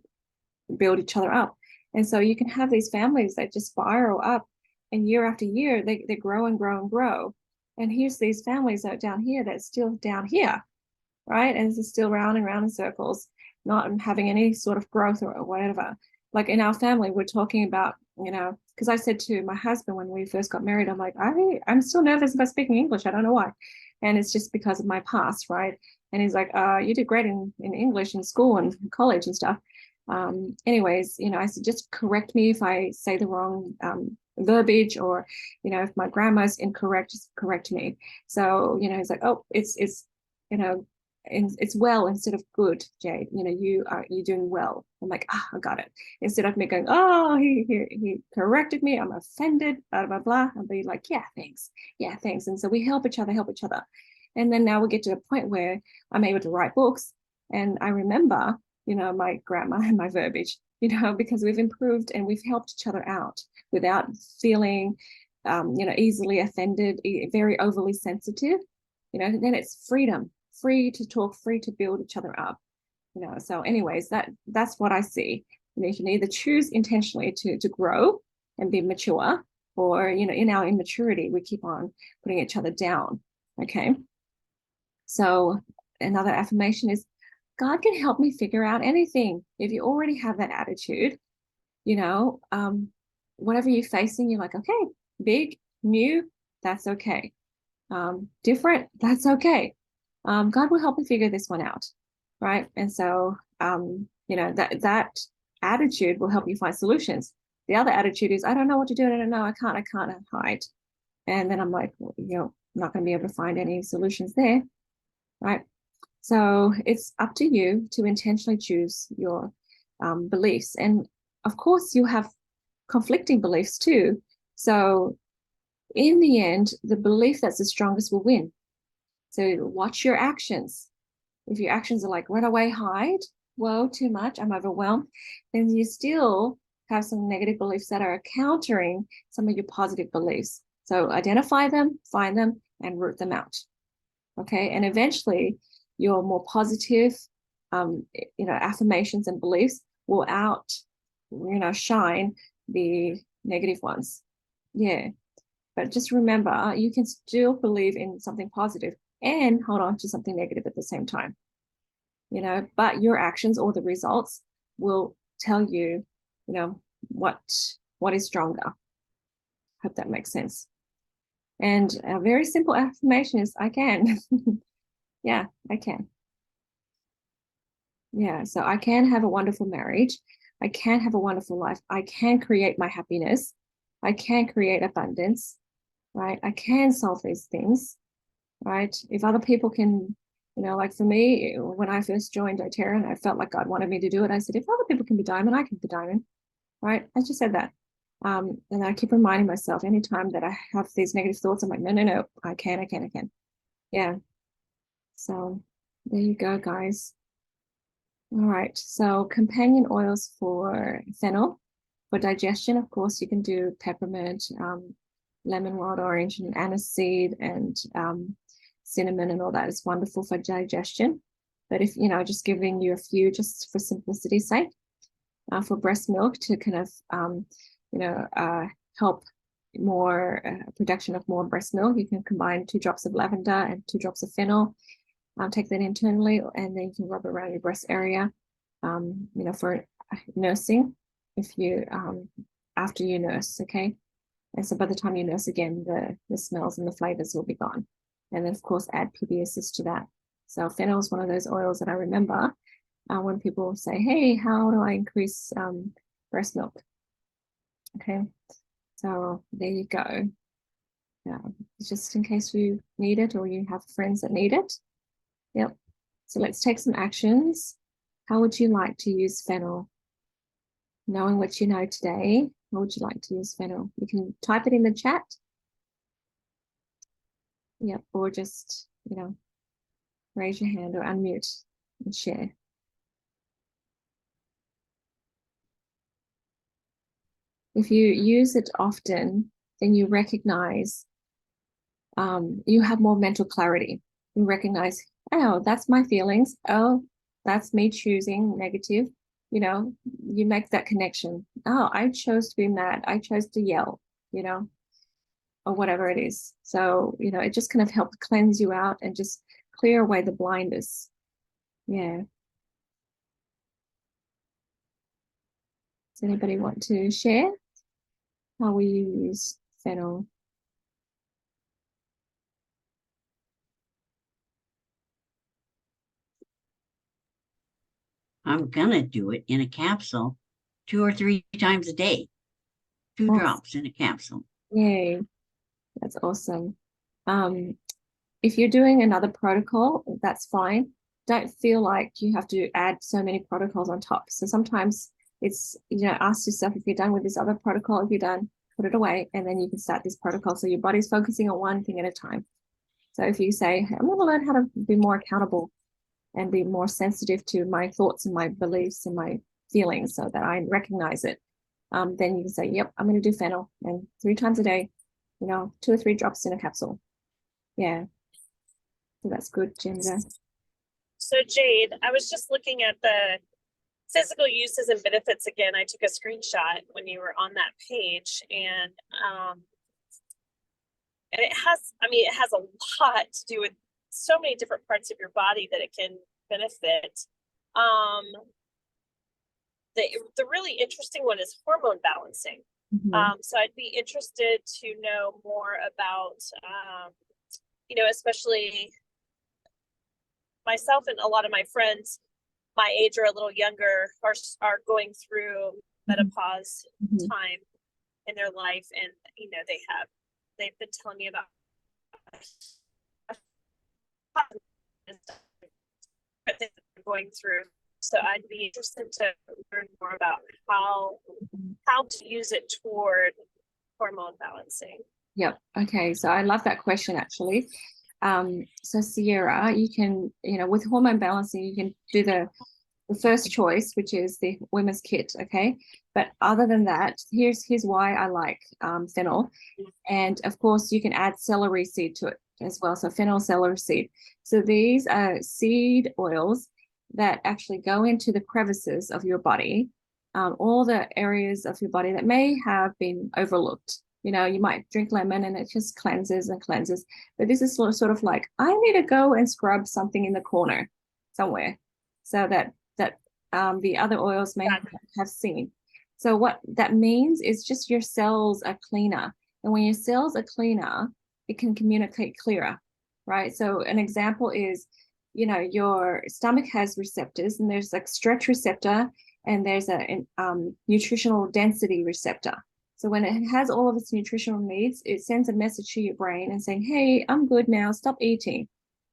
build each other up. And so you can have these families that just spiral up, and year after year they grow and grow and grow. And here's these families that are down here that's still down here, right? And it's still round and round in circles, not having any sort of growth or whatever. Like in our family, we're talking about, you know, because I said to my husband when we first got married, I'm like, I'm still nervous about speaking English. I don't know why. And it's just because of my past, right? And he's like, you did great in English in school and college and stuff. Anyways, you know, I said, just correct me if I say the wrong verbiage, or, you know, if my grammar's incorrect, just correct me. So, you know, he's like, oh, it's you know, it's well instead of good, Jade. You know, you're doing well. I'm like, I got it. Instead of me going, oh, he corrected me, I'm offended, blah blah blah. I'll be like, yeah, thanks. And so we help each other. And then now we get to a point where I'm able to write books, and I remember, you know, my grammar and my verbiage, you know, because we've improved and we've helped each other out without feeling, you know, easily offended, very overly sensitive, you know. Then it's freedom, free to talk, free to build each other up, you know. So anyways, that's what I see. You know, you can either choose intentionally to grow and be mature, or, you know, in our immaturity, we keep on putting each other down. Okay. So another affirmation is, God can help me figure out anything. If you already have that attitude, you know, whatever you're facing, you're like, okay, big, new, that's okay. Different, that's okay. God will help me figure this one out, right? And so, you know, that attitude will help you find solutions. The other attitude is, I don't know what to do. I don't know. I can't hide. And then I'm like, well, you know, I'm not going to be able to find any solutions there, right? So it's up to you to intentionally choose your beliefs. And of course, you have conflicting beliefs too. So in the end, the belief that's the strongest will win. So watch your actions. If your actions are like, run away, hide, whoa, too much, I'm overwhelmed, then you still have some negative beliefs that are countering some of your positive beliefs. So identify them, find them, and root them out. Okay, and eventually your more positive, you know, affirmations and beliefs will shine the negative ones. Yeah, but just remember, you can still believe in something positive and hold on to something negative at the same time. You know, but your actions or the results will tell you, you know, what is stronger. Hope that makes sense. And a very simple affirmation is, I can. Yeah, I can. Yeah, so I can have a wonderful marriage. I can have a wonderful life. I can create my happiness. I can create abundance, right? I can solve these things, right? If other people can, you know, like for me, when I first joined doTERRA and I felt like God wanted me to do it, I said, if other people can be diamond, I can be diamond, right? I just said that. And I keep reminding myself anytime that I have these negative thoughts, I'm like, no, I can. Yeah. So there you go, guys. All right, so companion oils for fennel. For digestion, of course, you can do peppermint, lemon, wild orange, and aniseed, and cinnamon, and all that is wonderful for digestion. But if, you know, just giving you a few just for simplicity's sake. For breast milk to kind of, you know, help more production of more breast milk, you can combine 2 drops of lavender and 2 drops of fennel. Take that internally, and then you can rub it around your breast area, you know, for nursing, if you, after you nurse, okay? And so by the time you nurse again, the smells and the flavors will be gone. And then, of course, add PBSs to that. So fennel is one of those oils that I remember when people say, hey, how do I increase breast milk? Okay, so there you go. Yeah, just in case you need it or you have friends that need it. Yep. So let's take some actions. How would you like to use Fennel? Knowing what you know today, how would you like to use Fennel? You can type it in the chat. Yep, or just, raise your hand or unmute and share. If you use it often, then you recognize you have more mental clarity. You recognize, oh, that's my feelings. Oh, that's me choosing negative. You make that connection. Oh, I chose to be mad. I chose to yell, or whatever it is. So, it just kind of helps cleanse you out and just clear away the blinders. Yeah. Does anybody want to share how we use Fennel? I'm gonna do it in a capsule 2 or 3 times a day. 2 Awesome. drops in a capsule. Yay. That's awesome. If you're doing another protocol, that's fine. Don't feel like you have to add so many protocols on top. So sometimes it's, ask yourself if you're done with this other protocol, if you're done, put it away, and then you can start this protocol. So your body's focusing on one thing at a time. So if you say, hey, I'm going to learn how to be more accountable and be more sensitive to my thoughts and my beliefs and my feelings so that I recognize it, then you can say, yep, I'm going to do Fennel, and 3 times a day, 2 or 3 drops in a capsule. Yeah. So that's good, Ginger. So Jade, I was just looking at the physical uses and benefits again. I took a screenshot when you were on that page, and it has a lot to do with so many different parts of your body that it can benefit. The really interesting one is hormone balancing. So I'd be interested to know more about, especially myself and a lot of my friends my age or a little younger are going through menopause time in their life, and they've been telling me about what they're going through. So I'd be interested to learn more about how to use it toward hormone balancing. Yep. Okay. So I love that question, actually. So Sierra, you can, with hormone balancing, you can do the first choice, which is the women's kit. Okay. But other than that, here's why I like Fennel. And of course, you can add celery seed to it as well. So Fennel celery seed. So these are seed oils that actually go into the crevices of your body, all the areas of your body that may have been overlooked. You might drink lemon and it just cleanses and cleanses. But this is sort of like, I need to go and scrub something in the corner somewhere so that the other oils may have seen. So what that means is just your cells are cleaner. And when your cells are cleaner, it can communicate clearer, right? So an example is, your stomach has receptors, and there's like stretch receptor, and there's a nutritional density receptor. So when it has all of its nutritional needs, it sends a message to your brain and saying, hey, I'm good now, stop eating.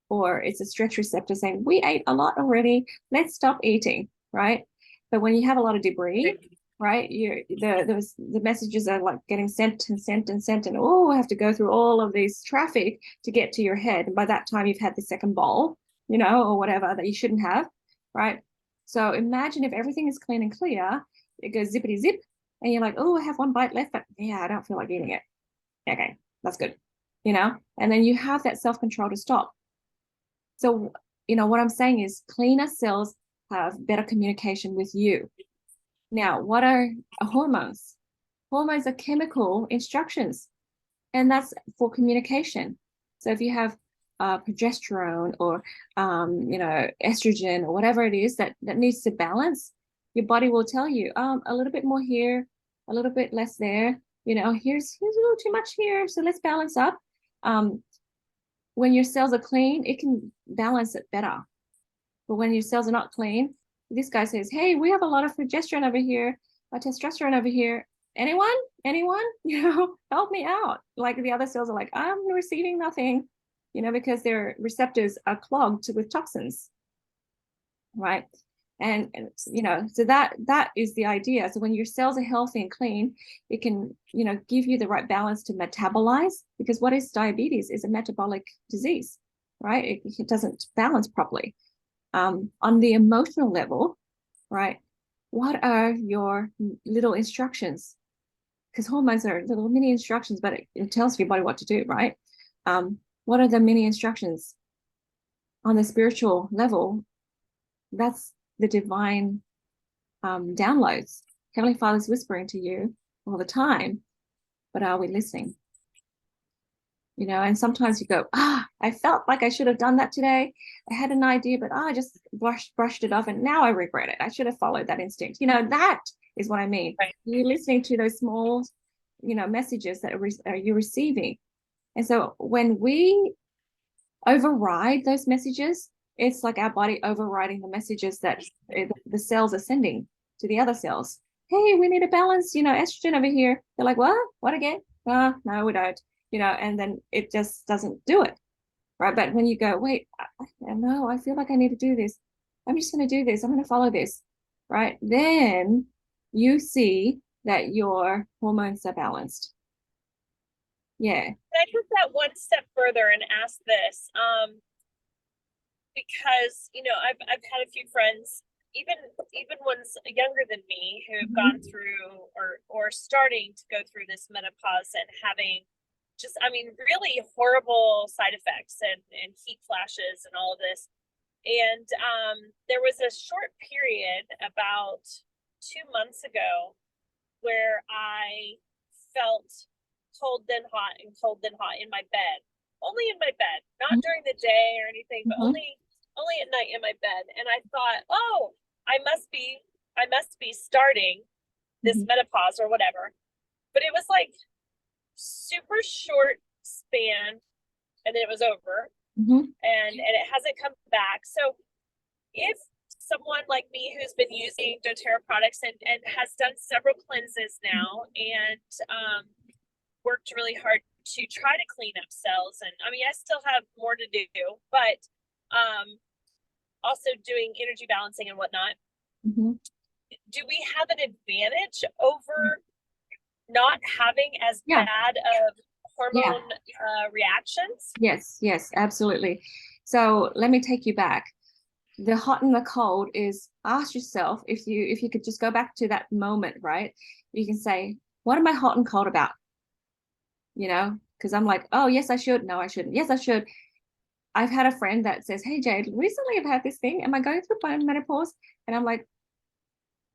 Or it's a stretch receptor saying, we ate a lot already, let's stop eating, right? But when you have a lot of debris, right, the messages are like getting sent and sent and sent, and I have to go through all of these traffic to get to your head. And by that time, you've had the second bowl, or whatever that you shouldn't have, right? So imagine if everything is clean and clear, it goes zippity zip, and you're like, I have 1 bite left, but yeah, I don't feel like eating it. Okay, that's good, and then you have that self-control to stop. So, what I'm saying is cleaner cells have better communication with you. Now, what are hormones? Hormones are chemical instructions, and that's for communication. So if you have progesterone or, estrogen or whatever it is that needs to balance, your body will tell you a little bit more here, a little bit less there. Here's a little too much here, so let's balance up. When your cells are clean, it can balance it better. But when your cells are not clean, this guy says, hey, we have a lot of progesterone over here, testosterone over here. Anyone? Anyone? You know, help me out. Like the other cells are like, I'm receiving nothing, you know, because their receptors are clogged with toxins, right? And you know, so that is the idea. So when your cells are healthy and clean, it can, you know, give you the right balance to metabolize, because what is diabetes is a metabolic disease, right? It doesn't balance properly. On the emotional level, right? What are your little instructions? Because hormones are little mini instructions, but it tells your body what to do, right? What are the mini instructions on the spiritual level? That's the divine downloads. Heavenly Father's whispering to you all the time, but are we listening? You know, and sometimes you go, I felt like I should have done that today. I had an idea, but I just brushed it off, and now I regret it. I should have followed that instinct. You know, that is what I mean. Right. You're listening to those small, you know, messages that you're receiving. And so when we override those messages, it's like our body overriding the messages that the cells are sending to the other cells. Hey, we need a balance, you know, estrogen over here. They're like, what again? No, we don't, you know, and then it just doesn't do it, right? But when you go, wait, no, I feel like I need to do this. I'm just going to do this. I'm going to follow this, right? Then you see that your hormones are balanced. Yeah. Can I take that one step further and ask this? Because you know, I've had a few friends, even ones younger than me, who have gone through or starting to go through this menopause and having just, I mean, really horrible side effects and heat flashes and all of this. And there was a short period about 2 months ago where I felt cold then hot and cold then hot in my bed, only in my bed, not during the day or anything, but only at night in my bed. And I thought, oh, I must be starting this menopause or whatever. But it was like super short span, and then it was over, and it hasn't come back. So if someone like me who's been using doTERRA products and has done several cleanses now and worked really hard to try to clean up cells, and I mean, I still have more to do, but also doing energy balancing and whatnot, do we have an advantage over not having as bad of hormone reactions? Yes, absolutely. So let me take you back. The hot and the cold is, ask yourself, if you could just go back to that moment, right? You can say, what am I hot and cold about? You know, because I'm like, oh, yes, I should. No, I shouldn't. Yes, I should. I've had a friend that says, hey, Jade, recently I've had this thing. Am I going through menopause? And I'm like,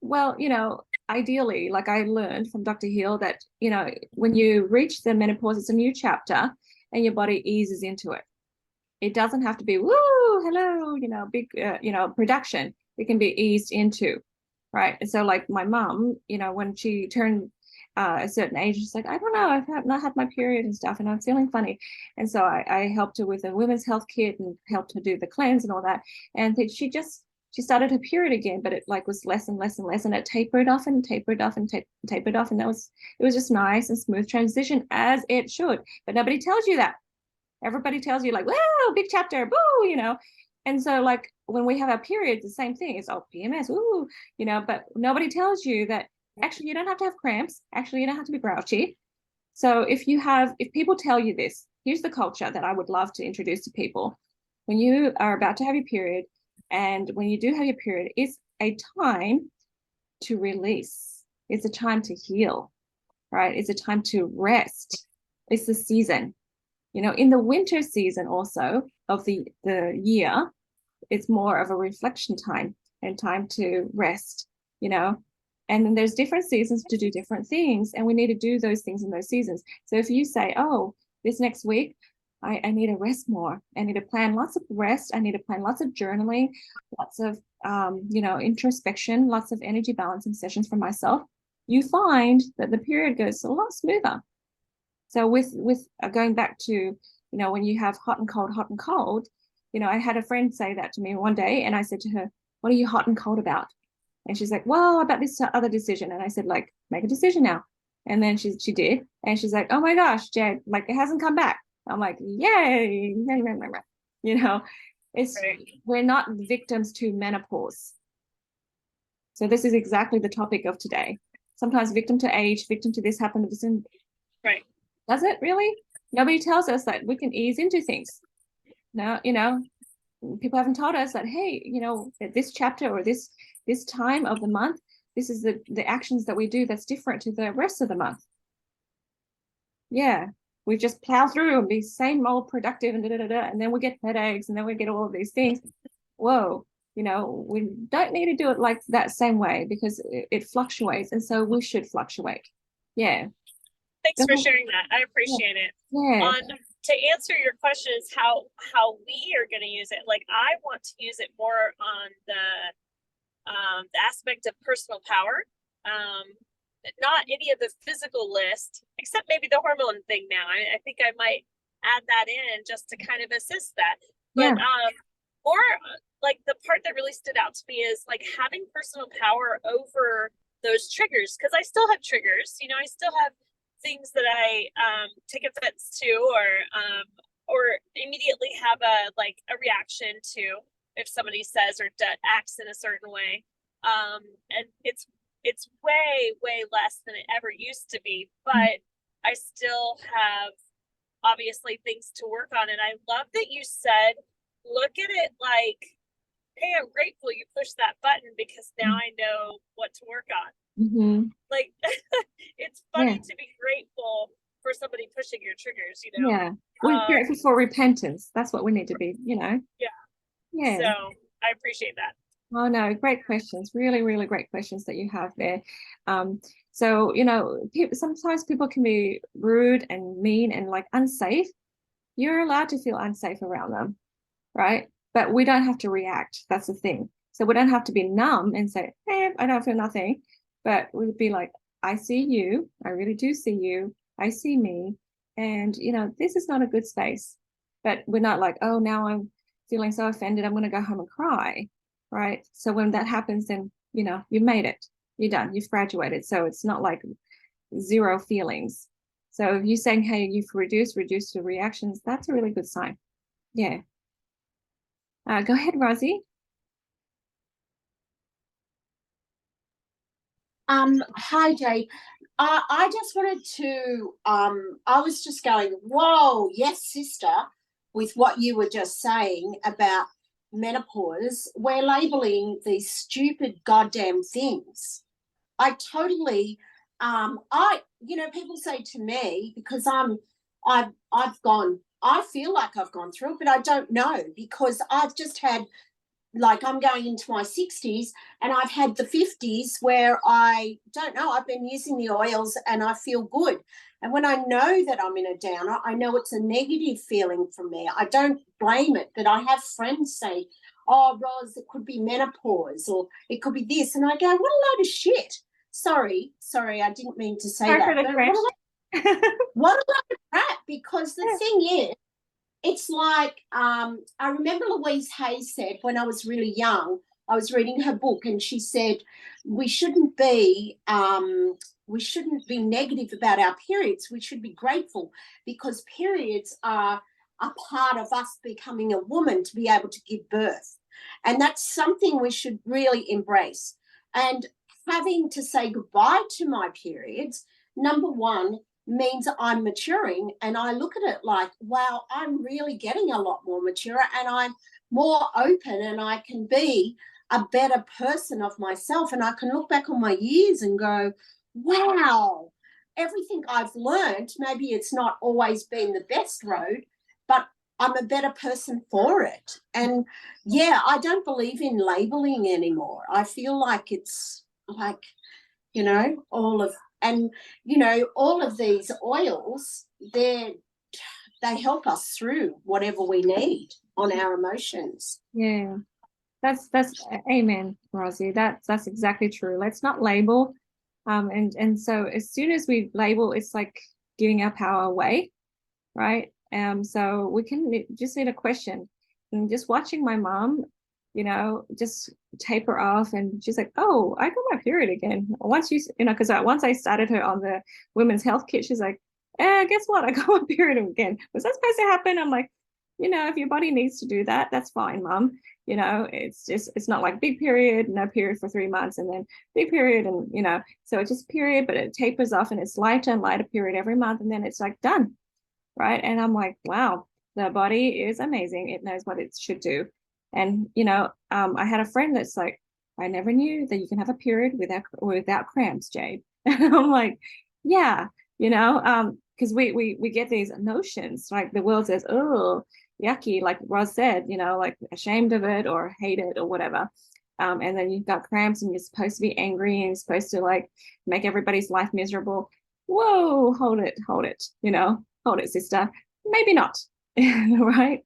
well, you know, ideally, like I learned from Dr. Hill that, you know, when you reach the menopause, it's a new chapter and your body eases into it. It doesn't have to be, woo, hello, you know, big, you know, production. It can be eased into, right? And so like my mom, you know, when she turned a certain age, she's like, I don't know, I've not had my period and stuff, and I'm feeling funny. And so I helped her with a women's health kit and helped her do the cleanse and all that. And she started her period again, but it like was less and less and less, and it tapered off and tapered off and tapered off. And it was just nice and smooth transition, as it should. But nobody tells you that. Everybody tells you like, wow, big chapter, boo, you know. And so like when we have our periods, the same thing. It's PMS, ooh, you know, but nobody tells you that actually you don't have to have cramps. Actually, you don't have to be grouchy. So if people tell you this, here's the culture that I would love to introduce to people. When you are about to have your period, and when you do have your period, it's a time to release. It's a time to heal, right? It's a time to rest. It's the season. You know, in the winter season also of the year, it's more of a reflection time and time to rest, you know. And then there's different seasons to do different things, and we need to do those things in those seasons. So if you say, oh, this next week, I need to rest more. I need to plan lots of rest. I need to plan lots of journaling, lots of, you know, introspection, lots of energy balancing sessions for myself. You find that the period goes a lot smoother. So with going back to, you know, when you have hot and cold, you know, I had a friend say that to me one day, and I said to her, what are you hot and cold about? And she's like, well, about this other decision. And I said, like, make a decision now. And then she did, and she's like, oh my gosh, Jed, like it hasn't come back. I'm like, yay. You know, it's we're not victims to menopause. So this is exactly the topic of today. Sometimes victim to age, victim to this happened, this and Right. does it really? Nobody tells us that we can ease into things. Now, you know, people haven't taught us that, hey, you know, this chapter or this time of the month, this is the actions that we do that's different to the rest of the month. Yeah, we just plow through and be same old productive and and then we get headaches and then we get all of these things. Whoa, you know, we don't need to do it like that same way because it fluctuates, and so we should fluctuate. Yeah. Thanks for sharing that. I appreciate it. Yeah. To answer your question is how we are going to use it. Like I want to use it more on the aspect of personal power. Not any of the physical list, except maybe the hormone thing now. I think I might add that in just to kind of assist that. But more like the part that really stood out to me is like having personal power over those triggers, because I still have triggers. You know, I still have things that I take offense to or immediately have a reaction to if somebody says or acts in a certain way. And it's way less than it ever used to be, but I still have obviously things to work on. And I love that you said, look at it like, hey, I'm grateful you pushed that button because now I know what to work on. Like it's funny to be grateful for somebody pushing your triggers, you know. Yeah, we're grateful for repentance. That's what we need to be, you know. Yeah. So I appreciate that. Oh no, great questions. Really great questions that you have there. So you know, sometimes people can be rude and mean and like unsafe. You're allowed to feel unsafe around them, right? But we don't have to react. That's the thing. So we don't have to be numb and say, hey, I don't feel nothing. But we'd be like, I see you. I really do see you. I see me. And, you know, this is not a good space. But we're not like, oh, now I'm feeling so offended. I'm going to go home and cry. Right. So when that happens, then, you know, you made it. You're done. You've graduated. So it's not like zero feelings. So if you're saying, hey, you've reduced your reactions, that's a really good sign. Yeah. Go ahead, Rosie. Hi, Jade. I just wanted to, I was just going, whoa, yes, sister, with what you were just saying about menopause. We're labeling these stupid goddamn things. I totally, people say to me, because I've gone, I feel like I've gone through it, but I don't know because I've just had, like I'm going into my 60s and I've had the 50s where I don't know, I've been using the oils and I feel good. And when I know that I'm in a downer, I know it's a negative feeling for me. I don't blame it, but I have friends say, oh, Roz, it could be menopause or it could be this. And I go, what a load of shit. Sorry, I didn't mean to say that. But what a load of crap, because the thing is, it's like I remember Louise Hay said when I was really young, I was reading her book and she said we shouldn't be negative about our periods. We should be grateful because periods are a part of us becoming a woman to be able to give birth. And that's something we should really embrace. And having to say goodbye to my periods, number one, means I'm maturing, and I look at it like, wow, I'm really getting a lot more mature and I'm more open and I can be a better person of myself, and I can look back on my years and go, wow, everything I've learned, maybe it's not always been the best road, but I'm a better person for it. And yeah, I don't believe in labeling anymore. I feel like it's like, you know, all of these oils, they help us through whatever we need on our emotions. Yeah, that's amen, Rosie. That's exactly true. Let's not label. And so as soon as we label, it's like giving our power away, right? So we just need a question. And just watching my mom, you know, just taper off. And she's like, oh, I got my period again. Once you know, because once I started her on the women's health kit, she's like, guess what? I got my period again. Was that supposed to happen? I'm like, you know, if your body needs to do that, that's fine, mom. You know, it's not like big period, no period for 3 months, and then big period, and you know, so it's just period, but it tapers off and it's lighter and lighter period every month, and then it's like done, right? And I'm like, wow, the body is amazing. It knows what it should do. And you know, I had a friend that's like, I never knew that you can have a period without cramps, Jade. And I'm like, yeah, you know, because we get these notions, like the world says, oh, yucky, like Roz said, you know, like ashamed of it or hate it or whatever. And then you've got cramps and you're supposed to be angry and you're supposed to like make everybody's life miserable. Whoa, hold it, you know, hold it, sister. Maybe not, right?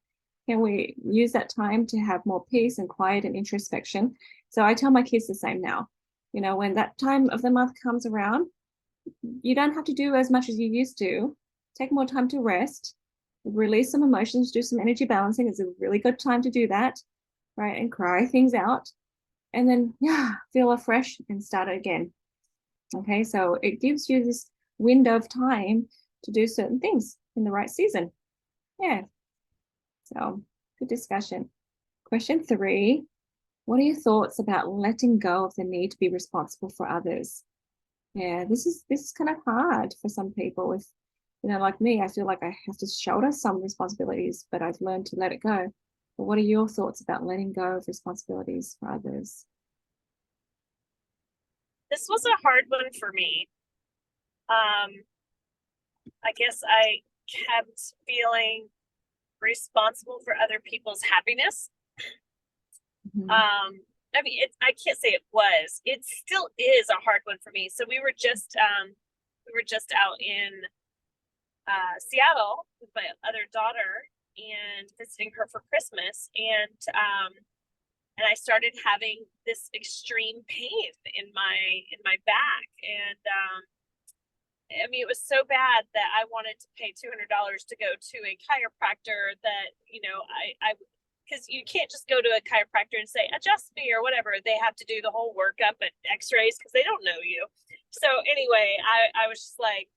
Can we use that time to have more peace and quiet and introspection? So I tell my kids the same now. You know, when that time of the month comes around, you don't have to do as much as you used to. Take more time to rest, release some emotions, do some energy balancing. It's a really good time to do that, right? And cry things out. And then, yeah, feel afresh and start it again. Okay, so it gives you this window of time to do certain things in the right season. Yeah. So good discussion. Question 3, what are your thoughts about letting go of the need to be responsible for others? Yeah, this is kind of hard for some people. With, you know, like me, I feel like I have to shoulder some responsibilities, but I've learned to let it go. But what are your thoughts about letting go of responsibilities for others? This was a hard one for me. I guess I kept feeling responsible for other people's happiness. I mean, I can't say it was. It still is a hard one for me. So we were just out in Seattle with my other daughter and visiting her for Christmas, and I started having this extreme pain in my back, and I mean, it was so bad that I wanted to pay $200 to go to a chiropractor. That, you know, I because you can't just go to a chiropractor and say, adjust me or whatever. They have to do the whole workup and x-rays because they don't know you. So anyway, I was just like,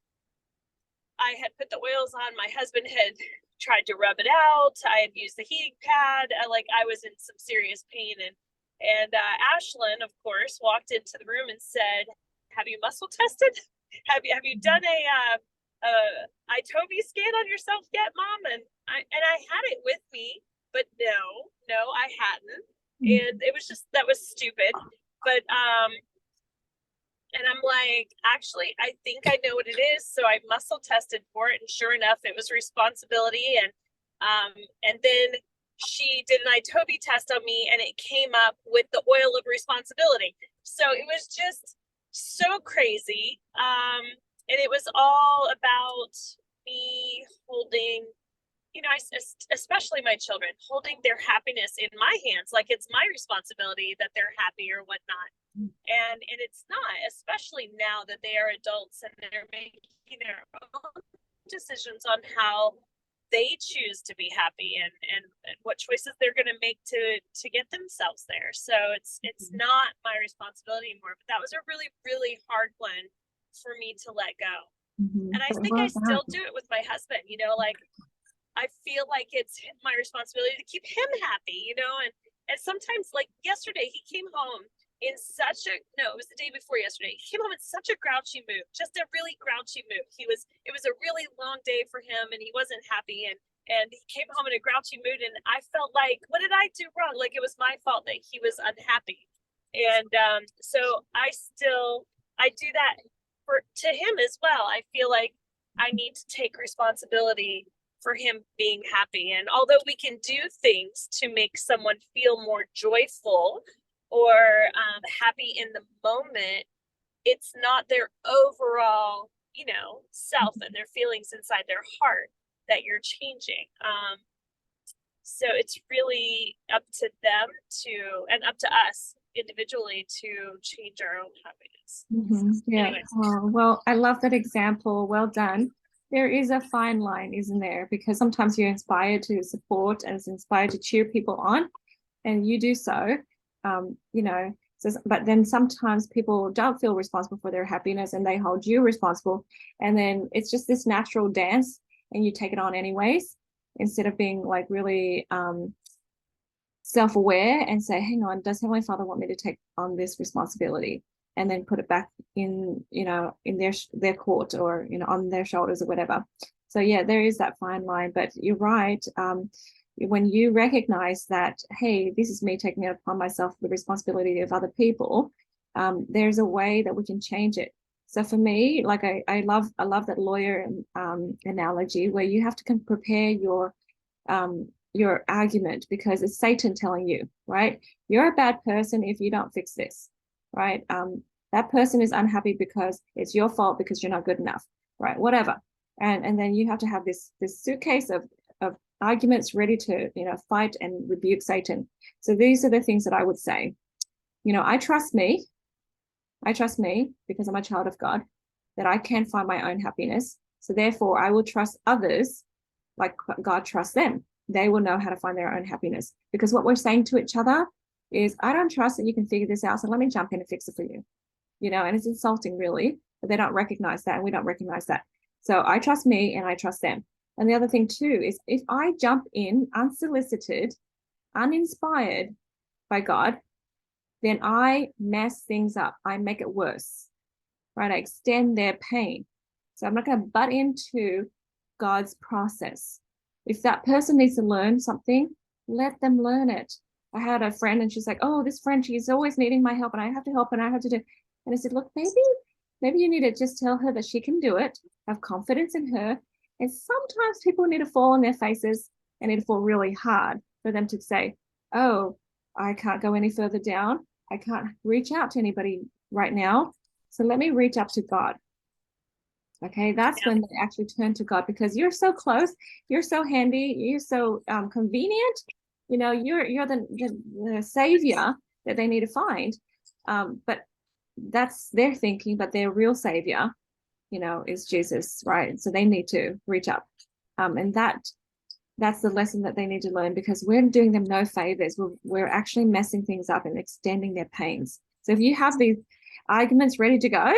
I had put the oils on. My husband had tried to rub it out. I had used the heating pad. I was in some serious pain. And Ashlyn, of course, walked into the room and said, have you muscle tested? Have you done a ITOVI scan on yourself yet, Mom? And I had it with me, but no, I hadn't. And it was just, that was stupid. But and I'm like, actually, I think I know what it is. So I muscle tested for it, and sure enough, it was responsibility. And then she did an ITOVI test on me, and it came up with the oil of responsibility. So it was just so crazy. And it was all about me holding, you know, especially my children, holding their happiness in my hands, like it's my responsibility that they're happy or whatnot. And it's not, especially now that they are adults and they're making their own decisions on how they choose to be happy and what choices they're going to make to get themselves there. So it's not my responsibility anymore. But that was a really, really hard one for me to let go. And I think I still do it with my husband, you know, like I feel like it's my responsibility to keep him happy, you know, and sometimes, like yesterday, he came home in it was the day before yesterday. He came home in such a grouchy mood, just a really grouchy mood. It was a really long day for him, and he wasn't happy, and he came home in a grouchy mood, and I felt like, what did I do wrong? Like it was my fault that he was unhappy. And so I do that to him as well. I feel like I need to take responsibility for him being happy. And although we can do things to make someone feel more joyful or happy in the moment, it's not their overall, you know, self and their feelings inside their heart that you're changing. So it's really up to them and up to us individually to change our own happiness. Yeah. Anyways. Oh, well, I love that example. Well done. There is a fine line, isn't there? Because sometimes you're inspired to support and inspired to cheer people on. and you do so, you know, so, but then sometimes people don't feel responsible for their happiness and they hold you responsible. And then it's just this natural dance and you take it on anyways, instead of being like really self-aware and say, hang on, does Heavenly Father want me to take on this responsibility? And then put it back in, you know, in their court, or, you know, on their shoulders or whatever. So yeah, there is that fine line, but you're right. When you recognize that, hey, this is me taking it upon myself the responsibility of other people, there's a way that we can change it. So for me, like I love that lawyer analogy where you have to prepare your argument, because it's Satan telling you, right? You're a bad person if you don't fix this, right? That person is unhappy because it's your fault because you're not good enough, right? Whatever. And then you have to have this suitcase of arguments ready to, you know, fight and rebuke Satan. So these are the things that I would say. You know, I trust me because I'm a child of God, that I can find my own happiness. So therefore I will trust others like God trusts them. They will know how to find their own happiness, because what we're saying to each other is, I don't trust that you can figure this out, so let me jump in and fix it for you. You know, and it's insulting really, but they don't recognize that, and we don't recognize that. So I trust me and I trust them. And the other thing too is, if I jump in unsolicited, uninspired by God, then I mess things up. I make it worse, right? I extend their pain. So I'm not going to butt into God's process. If that person needs to learn something, let them learn it. I had a friend and she's like, oh, this friend, she's always needing my help and I have to help and I have to do. And I said, look, maybe you need to just tell her that she can do it, have confidence in her. And sometimes people need to fall on their faces and need to fall really hard for them to say, oh, I can't go any further down. I can't reach out to anybody right now. So let me reach up to God. Okay, that's when they actually turn to God, because you're so close, you're so handy, you're so convenient. You know, you're the savior that they need to find. But that's their thinking, but their real savior, you know, is Jesus, right? So they need to reach up. And that's the lesson that they need to learn, because we're doing them no favors. We're actually messing things up and extending their pains. So if you have these arguments ready to go,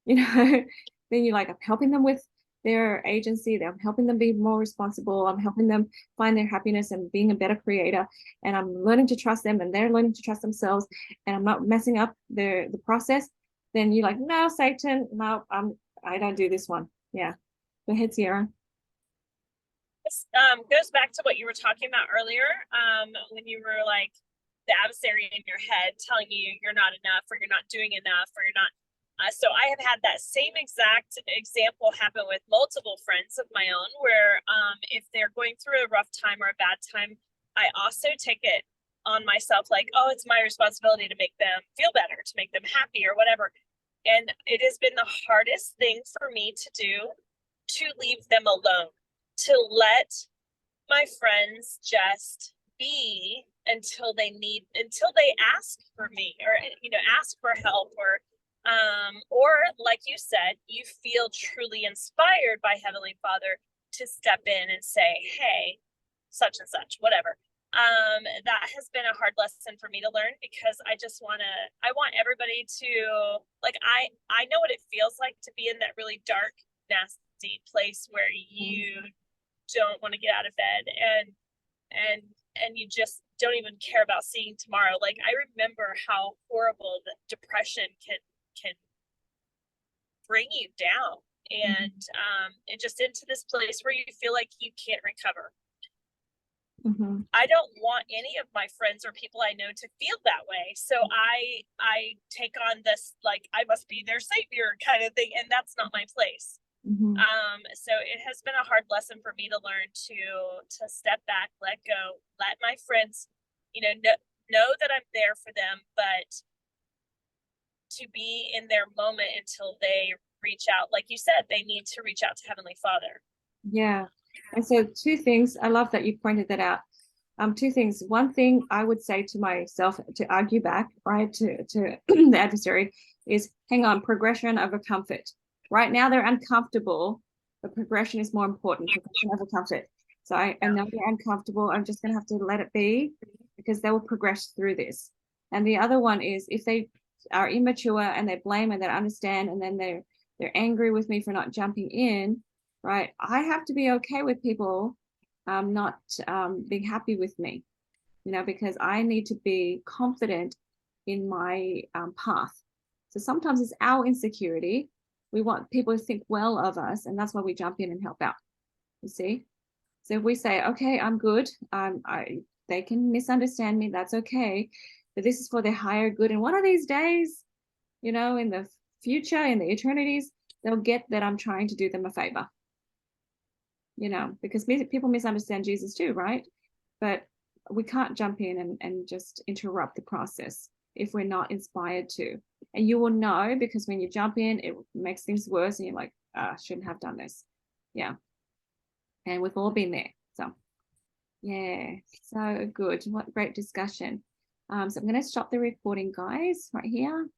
you know, then you're like, I'm helping them with their agency, I'm helping them be more responsible, I'm helping them find their happiness and being a better creator, and I'm learning to trust them and they're learning to trust themselves, and I'm not messing up the process. Then you're like, no, Satan, no, I don't do this one. Yeah, go ahead, Sierra. This goes back to what you were talking about earlier, when you were like, the adversary in your head telling you you're not enough, or you're not doing enough, or you're not. So I have had that same exact example happen with multiple friends of my own, where if they're going through a rough time or a bad time, I also take it on myself, like, oh, it's my responsibility to make them feel better, to make them happy or whatever. And it has been the hardest thing for me to do, to leave them alone, to let my friends just be until they ask for me, or, you know, ask for help, or like you said, you feel truly inspired by Heavenly Father to step in and say, hey, such and such, whatever. That has been a hard lesson for me to learn, because I want everybody to, like, I know what it feels like to be in that really dark, nasty place where you don't want to get out of bed, and you just don't even care about seeing tomorrow. Like, I remember how horrible the depression can bring you down, and just into this place where you feel like you can't recover. I don't want any of my friends or people I know to feel that way. So I take on this, like, I must be their savior kind of thing, and that's not my place. So it has been a hard lesson for me to learn to step back, let go, let my friends, you know that I'm there for them, but to be in their moment until they reach out. Like you said, they need to reach out to Heavenly Father. Yeah. And so two things, I love that you pointed that out. Two things. One thing I would say to myself to argue back, right, to the adversary is, hang on, progression over comfort. Right now they're uncomfortable, but progression is more important, progression over comfort. So I know they're uncomfortable. I'm just going to have to let it be because they will progress through this. And the other one is if they are immature and they blame and they don't understand, and then they're angry with me for not jumping in, right? I have to be okay with people not being happy with me, you know, because I need to be confident in my path. So sometimes it's our insecurity. We want people to think well of us, and that's why we jump in and help out. You see? So if we say, okay, I'm good, they can misunderstand me, that's okay, but this is for their higher good. And one of these days, you know, in the future, in the eternities, they'll get that I'm trying to do them a favor. You know, because people misunderstand Jesus too, right? But we can't jump in and just interrupt the process if we're not inspired to. And you will know, because when you jump in, it makes things worse and you're like, I shouldn't have done this. Yeah. And we've all been there. So yeah, so good. What great discussion. So I'm going to stop the recording, guys, right here.